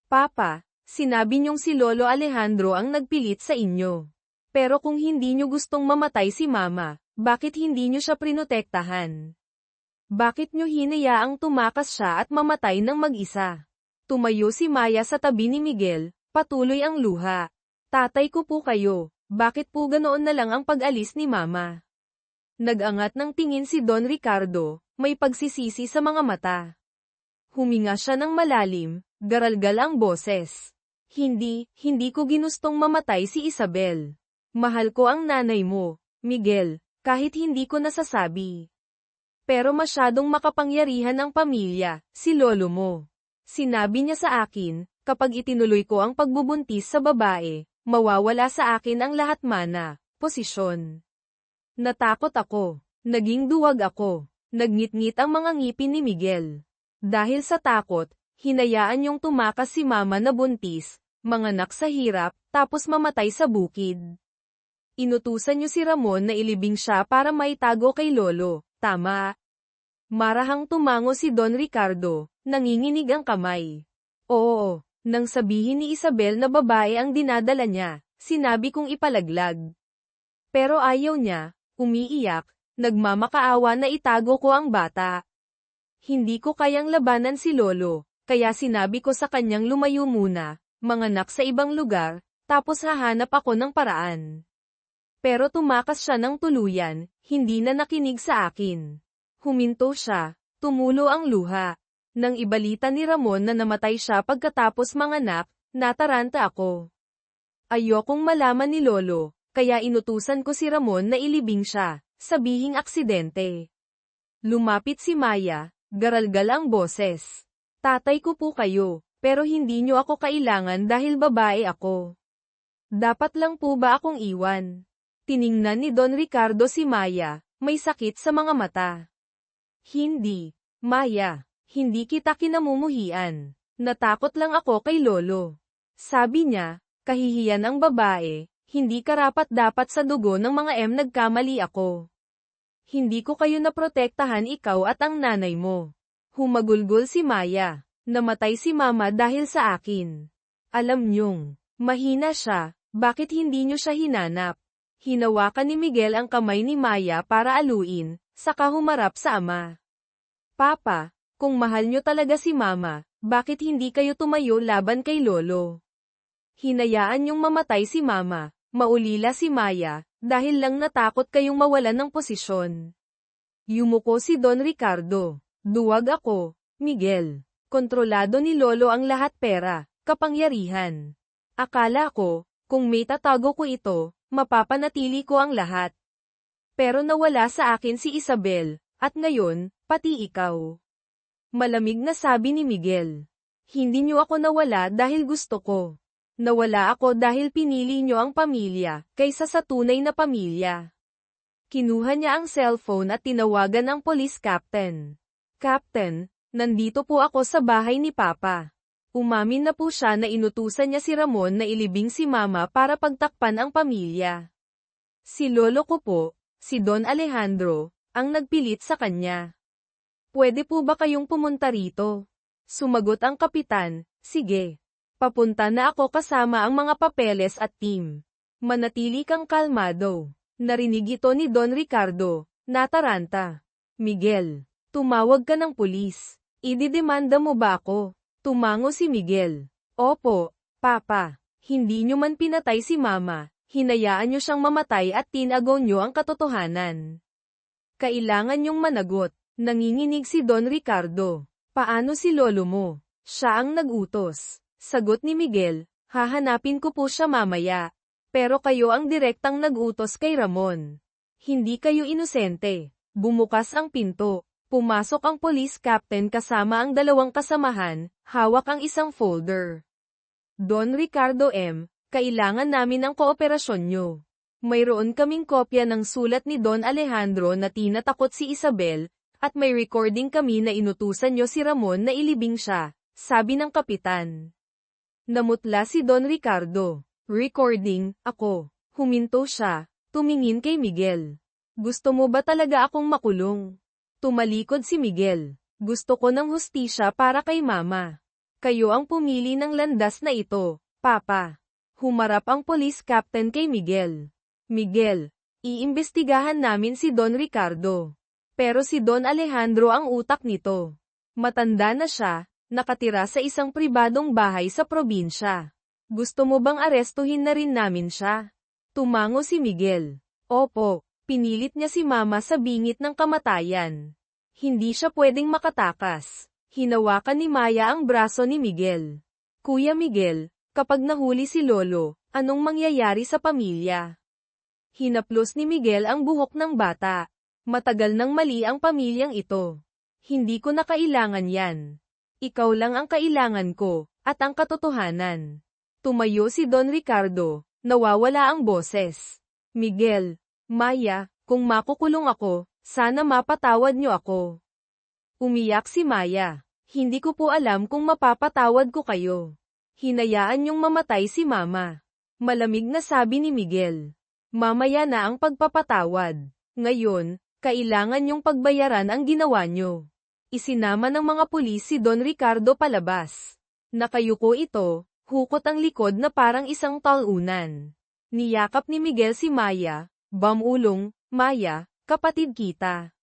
Papa, sinabi niyong si Lolo Alejandro ang nagpilit sa inyo. Pero kung hindi niyo gustong mamatay si Mama, bakit hindi niyo siya prinotektahan? Bakit niyo hinayaang tumakas siya at mamatay ng mag-isa? Tumayo si Maya sa tabi ni Miguel, patuloy ang luha. Tatay ko po kayo, bakit po ganoon na lang ang pag-alis ni Mama? Nag-angat ng tingin si Don Ricardo, may pagsisisi sa mga mata. Huminga siya ng malalim, garalgal ang boses. Hindi ko ginustong mamatay si Isabel. Mahal ko ang nanay mo, Miguel, kahit hindi ko nasasabi. Pero masyadong makapangyarihan ang pamilya, si lolo mo. Sinabi niya sa akin, kapag itinuloy ko ang pagbubuntis sa babae, mawawala sa akin ang lahat mana, posisyon. Natakot ako, naging duwag ako, nagngit-ngit ang mga ngipin ni Miguel. Dahil sa takot, hinayaan niyong tumakas si Mama na buntis, manganak sa hirap, tapos mamatay sa bukid. Inutusan niyo si Ramon na ilibing siya para maitago kay Lolo, tama? Marahang tumango si Don Ricardo, nanginginig ang kamay. Oo, nang sabihin ni Isabel na babae ang dinadala niya, sinabi kong ipalaglag. Pero ayaw niya, umiiyak, nagmamakaawa na itago ko ang bata. Hindi ko kayang labanan si Lolo, kaya sinabi ko sa kanyang lumayo muna, manganak sa ibang lugar, tapos hahanap ako ng paraan. Pero tumakas siya ng tuluyan, hindi na nakinig sa akin. Huminto siya, tumulo ang luha. Nang ibalita ni Ramon na namatay siya pagkatapos manganak, nataranta ako. Ayokong malaman ni Lolo, kaya inutusan ko si Ramon na ilibing siya, sabihing aksidente. Lumapit si Maya, garalgal ang boses. Tatay ko po kayo, pero hindi niyo ako kailangan dahil babae ako. Dapat lang po ba akong iwan? Tiningnan ni Don Ricardo si Maya, may sakit sa mga mata. Hindi, Maya, hindi kita kinamumuhian. Natakot lang ako kay Lolo. Sabi niya, kahihiyan ang babae, hindi karapat-dapat sa dugo ng mga nagkamali ako. Hindi ko kayo naprotektahan ikaw at ang nanay mo. Humagulgol si Maya. Namatay si mama dahil sa akin. Alam niyong, mahina siya, bakit hindi niyo siya hinanap? Hinawakan ni Miguel ang kamay ni Maya para aluin, saka humarap sa ama. Papa, kung mahal niyo talaga si mama, bakit hindi kayo tumayo laban kay lolo? Hinayaan niyong mamatay si mama, maulila si Maya, dahil lang natakot kayong mawalan ng posisyon. Yumuko si Don Ricardo. Duwag ako, Miguel. Kontrolado ni lolo ang lahat pera, kapangyarihan. Akala ko, kung may tatago ko ito, mapapanatili ko ang lahat. Pero nawala sa akin si Isabel, at ngayon, pati ikaw. Malamig na sabi ni Miguel. Hindi niyo ako nawala dahil gusto ko. Nawala ako dahil pinili niyo ang pamilya, kaysa sa tunay na pamilya. Kinuha niya ang cellphone at tinawagan ang police captain. Captain, nandito po ako sa bahay ni Papa. Umamin na po siya na inutusan niya si Ramon na ilibing si Mama para pagtakpan ang pamilya. Si lolo ko po, si Don Alejandro, ang nagpilit sa kanya. Pwede po ba kayong pumunta rito? Sumagot ang kapitan, sige. Papunta na ako kasama ang mga papeles at team. Manatili kang kalmado. Narinig ito ni Don Ricardo, nataranta. Miguel, tumawag ka ng pulis. Ididemanda mo ba ako? Tumango si Miguel. Opo, Papa. Hindi nyo man pinatay si Mama, hinayaan nyo siyang mamatay at tinagaw nyo ang katotohanan. Kailangan nyong managot. Nanginginig si Don Ricardo. Paano si lolo mo? Siya ang nag-utos. Sagot ni Miguel, hahanapin ko po siya mamaya. Pero kayo ang direktang nag-utos kay Ramon. Hindi kayo inosente. Bumukas ang pinto. Pumasok ang police captain kasama ang dalawang kasamahan, hawak ang isang folder. Don Ricardo M., kailangan namin ang kooperasyon nyo. Mayroon kaming kopya ng sulat ni Don Alejandro na tinatakot si Isabel, at may recording kami na inutusan nyo si Ramon na ilibing siya, sabi ng kapitan. Namutla si Don Ricardo. Recording, ako. Huminto siya, tumingin kay Miguel. Gusto mo ba talaga akong makulong? Tumalikod si Miguel. Gusto ko ng hustisya para kay Mama. Kayo ang pumili ng landas na ito, Papa. Humarap ang police captain kay Miguel. Miguel, iimbestigahan namin si Don Ricardo. Pero si Don Alejandro ang utak nito. Matanda na siya, nakatira sa isang pribadong bahay sa probinsya. Gusto mo bang arestuhin na rin namin siya? Tumango si Miguel. Opo, pinilit niya si Mama sa bingit ng kamatayan. Hindi siya pwedeng makatakas. Hinawakan ni Maya ang braso ni Miguel. Kuya Miguel, kapag nahuli si Lolo, anong mangyayari sa pamilya? Hinaplos ni Miguel ang buhok ng bata. Matagal nang mali ang pamilyang ito. Hindi ko na kailangan yan. Ikaw lang ang kailangan ko, at ang katotohanan. Tumayo si Don Ricardo, nawawala ang boses. Miguel, Maya, kung makukulong ako, sana mapatawad niyo ako. Umiyak si Maya. Hindi ko po alam kung mapapatawad ko kayo. Hinayaan niyong mamatay si Mama. Malamig na sabi ni Miguel. Mamaya na ang pagpapatawad. Ngayon, kailangan niyong pagbayaran ang ginawa niyo. Isinama ng mga pulis si Don Ricardo palabas. Nakayuko ito, hukot ang likod na parang isang talunan. Niyakap ni Miguel si Maya, bamulong, Maya, kapatid kita.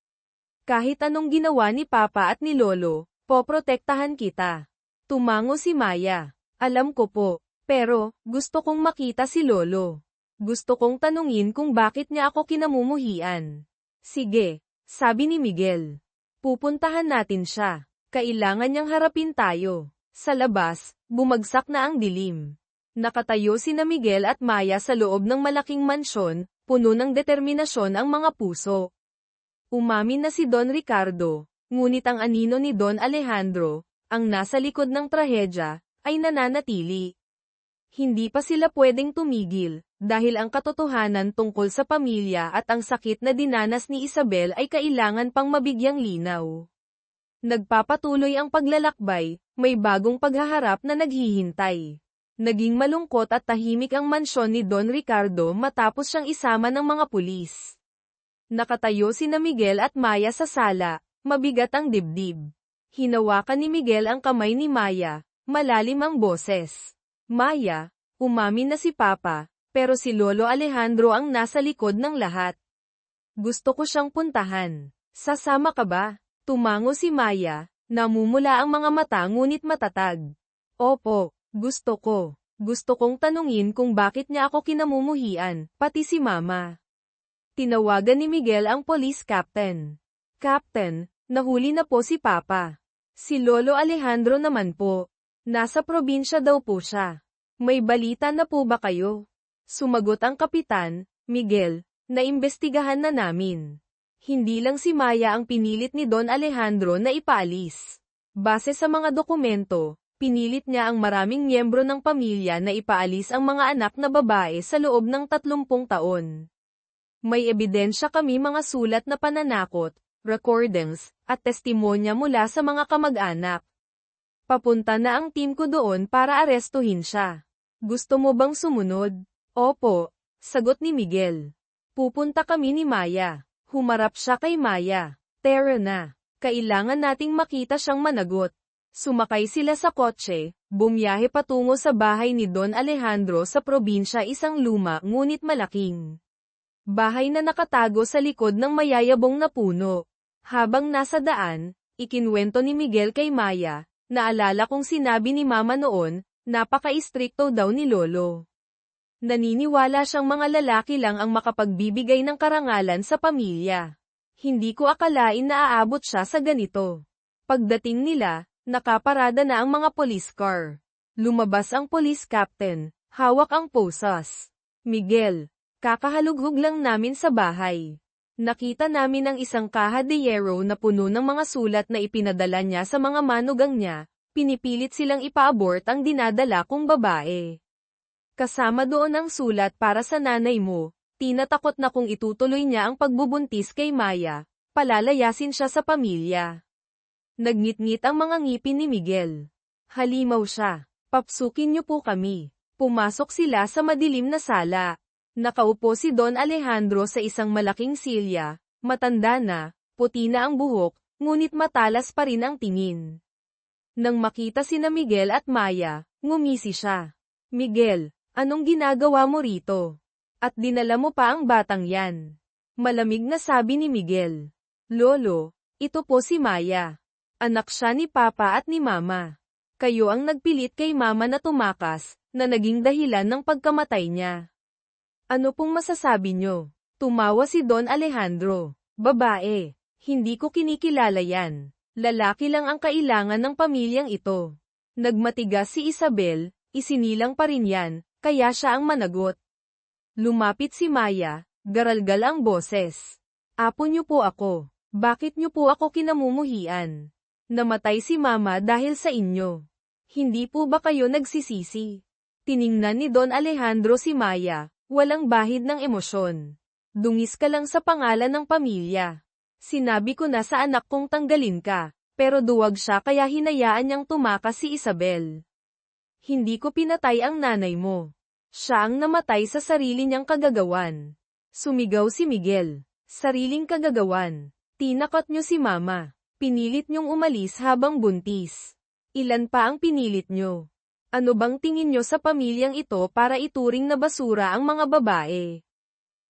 Kahit anong ginawa ni Papa at ni Lolo, poprotektahan kita. Tumango si Maya. Alam ko po, pero, gusto kong makita si Lolo. Gusto kong tanungin kung bakit niya ako kinamumuhian. Sige, sabi ni Miguel. Pupuntahan natin siya. Kailangan niyang harapin tayo. Sa labas, bumagsak na ang dilim. Nakatayo sina Miguel at Maya sa loob ng malaking mansyon, puno ng determinasyon ang mga puso. Umamin na si Don Ricardo, ngunit ang anino ni Don Alejandro, ang nasa likod ng trahedya, ay nananatili. Hindi pa sila pwedeng tumigil, dahil ang katotohanan tungkol sa pamilya at ang sakit na dinanas ni Isabel ay kailangan pang mabigyang linaw. Nagpapatuloy ang paglalakbay, may bagong paghaharap na naghihintay. Naging malungkot at tahimik ang mansyon ni Don Ricardo matapos siyang isama ng mga pulis. Nakatayo sina Miguel at Maya sa sala, mabigat ang dibdib. Hinawakan ni Miguel ang kamay ni Maya, malalim ang boses. Maya, umamin na si Papa, pero si Lolo Alejandro ang nasa likod ng lahat. Gusto ko siyang puntahan. Sasama ka ba? Tumango si Maya, namumula ang mga mata ngunit matatag. Opo, gusto ko. Gusto kong tanungin kung bakit niya ako kinamumuhian, pati si Mama. Tinawagan ni Miguel ang police captain. Captain, nahuli na po si Papa. Si Lolo Alejandro naman po. Nasa probinsya daw po siya. May balita na po ba kayo? Sumagot ang kapitan, Miguel, naimbestigahan na namin. Hindi lang si Maya ang pinilit ni Don Alejandro na ipaalis. Base sa mga dokumento, pinilit niya ang maraming miyembro ng pamilya na ipaalis ang mga anak na babae sa loob ng 30 taon. May ebidensya kami mga sulat na pananakot, recordings, at testimonya mula sa mga kamag-anak. Papunta na ang team ko doon para arestuhin siya. Gusto mo bang sumunod? Opo, sagot ni Miguel. Pupunta kami ni Maya. Humarap siya kay Maya. Tara na. Kailangan nating makita siyang managot. Sumakay sila sa kotse, bumiyahe patungo sa bahay ni Don Alejandro sa probinsya, isang luma ngunit malaking bahay na nakatago sa likod ng mayayabong na puno. Habang nasa daan, ikinwento ni Miguel kay Maya, naalala kong sinabi ni Mama noon, napaka-istrikto daw ni Lolo. Naniniwala siyang mga lalaki lang ang makapagbibigay ng karangalan sa pamilya. Hindi ko akalain na aabot siya sa ganito. Pagdating nila, nakaparada na ang mga police car. Lumabas ang police captain, hawak ang posas. Miguel, kakahalughog lang namin sa bahay. Nakita namin ang isang kaha de hierro na puno ng mga sulat na ipinadala niya sa mga manugang niya, pinipilit silang ipa-abort ang dinadala kong babae. Kasama doon ang sulat para sa nanay mo, tinatakot na kung itutuloy niya ang pagbubuntis kay Maya, palalayasin siya sa pamilya. Nagngit-ngit ang mga ngipin ni Miguel. Halimaw siya. Papsukin niyo po kami. Pumasok sila sa madilim na sala. Nakaupo si Don Alejandro sa isang malaking silya, matanda na, puti na ang buhok, ngunit matalas pa rin ang tingin. Nang makita sina Miguel at Maya, ngumisi siya. Miguel, anong ginagawa mo rito? At dinala mo pa ang batang yan. Malamig na sabi ni Miguel. Lolo, ito po si Maya. Anak siya ni Papa at ni Mama. Kayo ang nagpilit kay Mama na tumakas, na naging dahilan ng pagkamatay niya. Ano pong masasabi nyo? Tumawa si Don Alejandro. Babae, hindi ko kinikilala yan. Lalaki lang ang kailangan ng pamilyang ito. Nagmatigas si Isabel, isinilang pa rin yan, kaya siya ang managot. Lumapit si Maya, garalgal ang boses. Apo niyo po ako. Bakit niyo po ako kinamumuhian? Namatay si Mama dahil sa inyo. Hindi po ba kayo nagsisisi? Tiningnan ni Don Alejandro si Maya, walang bahid ng emosyon. Dungis ka lang sa pangalan ng pamilya. Sinabi ko na sa anak kong tanggalin ka, pero duwag siya kaya hinayaan niyang tumakas si Isabel. Hindi ko pinatay ang nanay mo. Siya ang namatay sa sarili niyang kagagawan. Sumigaw si Miguel. Sariling kagagawan. Tinakot niyo si Mama. Pinilit niyong umalis habang buntis. Ilan pa ang pinilit niyo? Ano bang tingin niyo sa pamilyang ito para ituring na basura ang mga babae?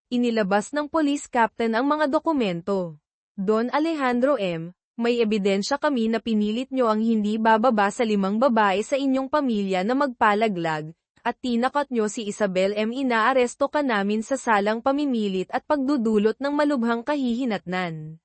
Inilabas ng police captain ang mga dokumento. Don Alejandro M., may ebidensya kami na pinilit niyo ang hindi bababa sa 5 babae sa inyong pamilya na magpalaglag, at tinakot niyo si Isabel M. Inaaresto ka namin sa salang pamimilit at pagdudulot ng malubhang kahihinatnan.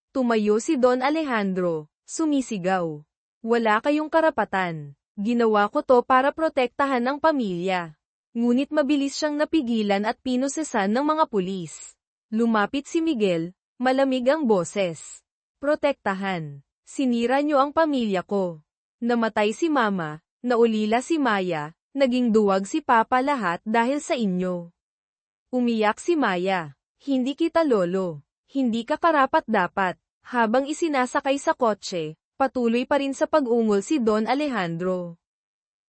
Tumayo si Don Alejandro, sumisigaw. Wala kayong karapatan. Ginawa ko to para protektahan ang pamilya. Ngunit mabilis siyang napigilan at pinusesan ng mga pulis. Lumapit si Miguel, malamig ang boses. Protektahan. Sinira niyo ang pamilya ko. Namatay si Mama, naulila si Maya, naging duwag si Papa, lahat dahil sa inyo. Umiyak si Maya. Hindi kita lolo. Hindi ka karapat-dapat. Habang isinasakay sa kotse, patuloy pa rin sa pag-ungol si Don Alejandro.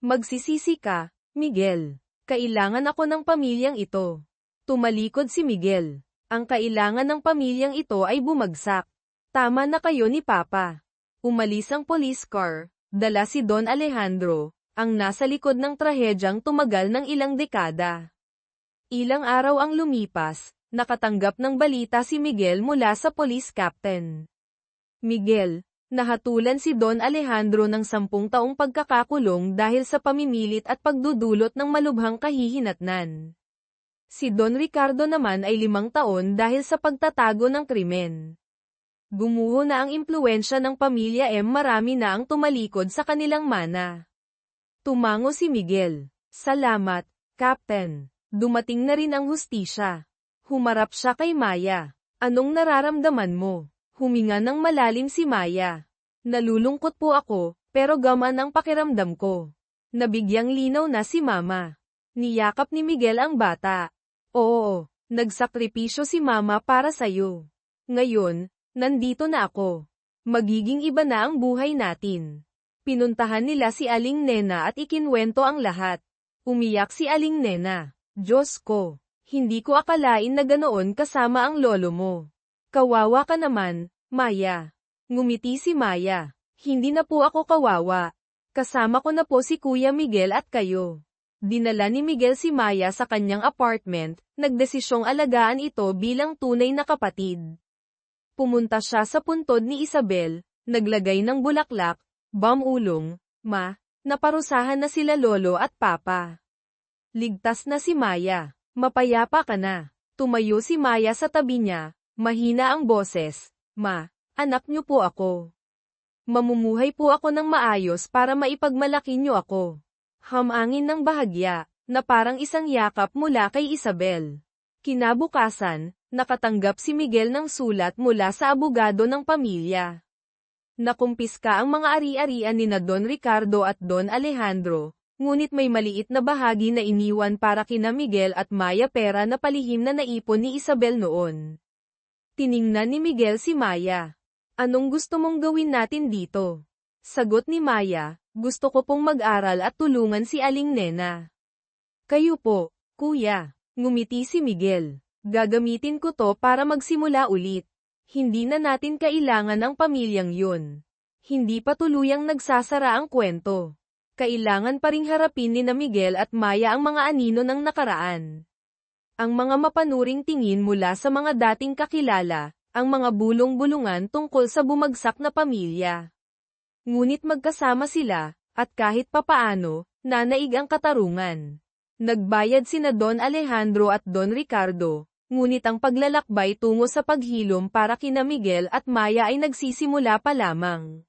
Magsisisi ka, Miguel, kailangan ako ng pamilyang ito. Tumalikod si Miguel. Ang kailangan ng pamilyang ito ay bumagsak. Tama na kayo ni Papa. Umalis ang police car, dala si Don Alejandro, ang nasa likod ng trahedyang tumagal ng ilang dekada. Ilang araw ang lumipas, nakatanggap ng balita si Miguel mula sa police captain. Miguel, nahatulan si Don Alejandro ng 10 taong pagkakakulong dahil sa pamimilit at pagdudulot ng malubhang kahihinatnan. Si Don Ricardo naman ay 5 taon dahil sa pagtatago ng krimen. Gumuho na ang impluwensya ng pamilya M. Marami na ang tumalikod sa kanilang mana. Tumango si Miguel. Salamat, Captain. Dumating na rin ang hustisya. Humarap siya kay Maya. Anong nararamdaman mo? Huminga ng malalim si Maya. Nalulungkot po ako, pero gaman ang pakiramdam ko. Nabigyang linaw na si Mama. Niyakap ni Miguel ang bata. Oo, nagsakripisyo si Mama para sa'yo. Ngayon, nandito na ako. Magiging iba na ang buhay natin. Pinuntahan nila si Aling Nena at ikinwento ang lahat. Umiyak si Aling Nena. Diyos ko, hindi ko akalain na ganoon kasama ang lolo mo. Kawawa ka naman, Maya. Ngumiti si Maya. Hindi na po ako kawawa. Kasama ko na po si Kuya Miguel at kayo. Dinala ni Miguel si Maya sa kanyang apartment, nagdesisyong alagaan ito bilang tunay na kapatid. Pumunta siya sa puntod ni Isabel, naglagay ng bulaklak, bamulong, naparusahan na sila lolo at papa. Ligtas na si Maya. Mapayapa ka na. Tumayo si Maya sa tabi niya, mahina ang boses. Anak niyo po ako. Mamumuhay po ako ng maayos para maipagmalaki niyo ako. Hamangin ng bahagya, na parang isang yakap mula kay Isabel. Kinabukasan, nakatanggap si Miguel ng sulat mula sa abogado ng pamilya. Nakumpiska ang mga ari-arian nina Don Ricardo at Don Alejandro, ngunit may maliit na bahagi na iniwan para kina Miguel at Maya pera na palihim na naipon ni Isabel noon. Tiningnan ni Miguel si Maya. Anong gusto mong gawin natin dito? Sagot ni Maya, gusto ko pong mag-aral at tulungan si Aling Nena. Kayo po, kuya. Ngumiti si Miguel. Gagamitin ko to para magsimula ulit. Hindi na natin kailangan ang pamilyang yun. Hindi pa tuluyang nagsasara ang kwento. Kailangan pa ring harapin ni na Miguel at Maya ang mga anino ng nakaraan. Ang mga mapanuring tingin mula sa mga dating kakilala, ang mga bulong-bulungan tungkol sa bumagsak na pamilya. Ngunit magkasama sila, at kahit papaano, nanaig ang katarungan. Nagbayad sina Don Alejandro at Don Ricardo, ngunit ang paglalakbay tungo sa paghilom para kina Miguel at Maya ay nagsisimula pa lamang.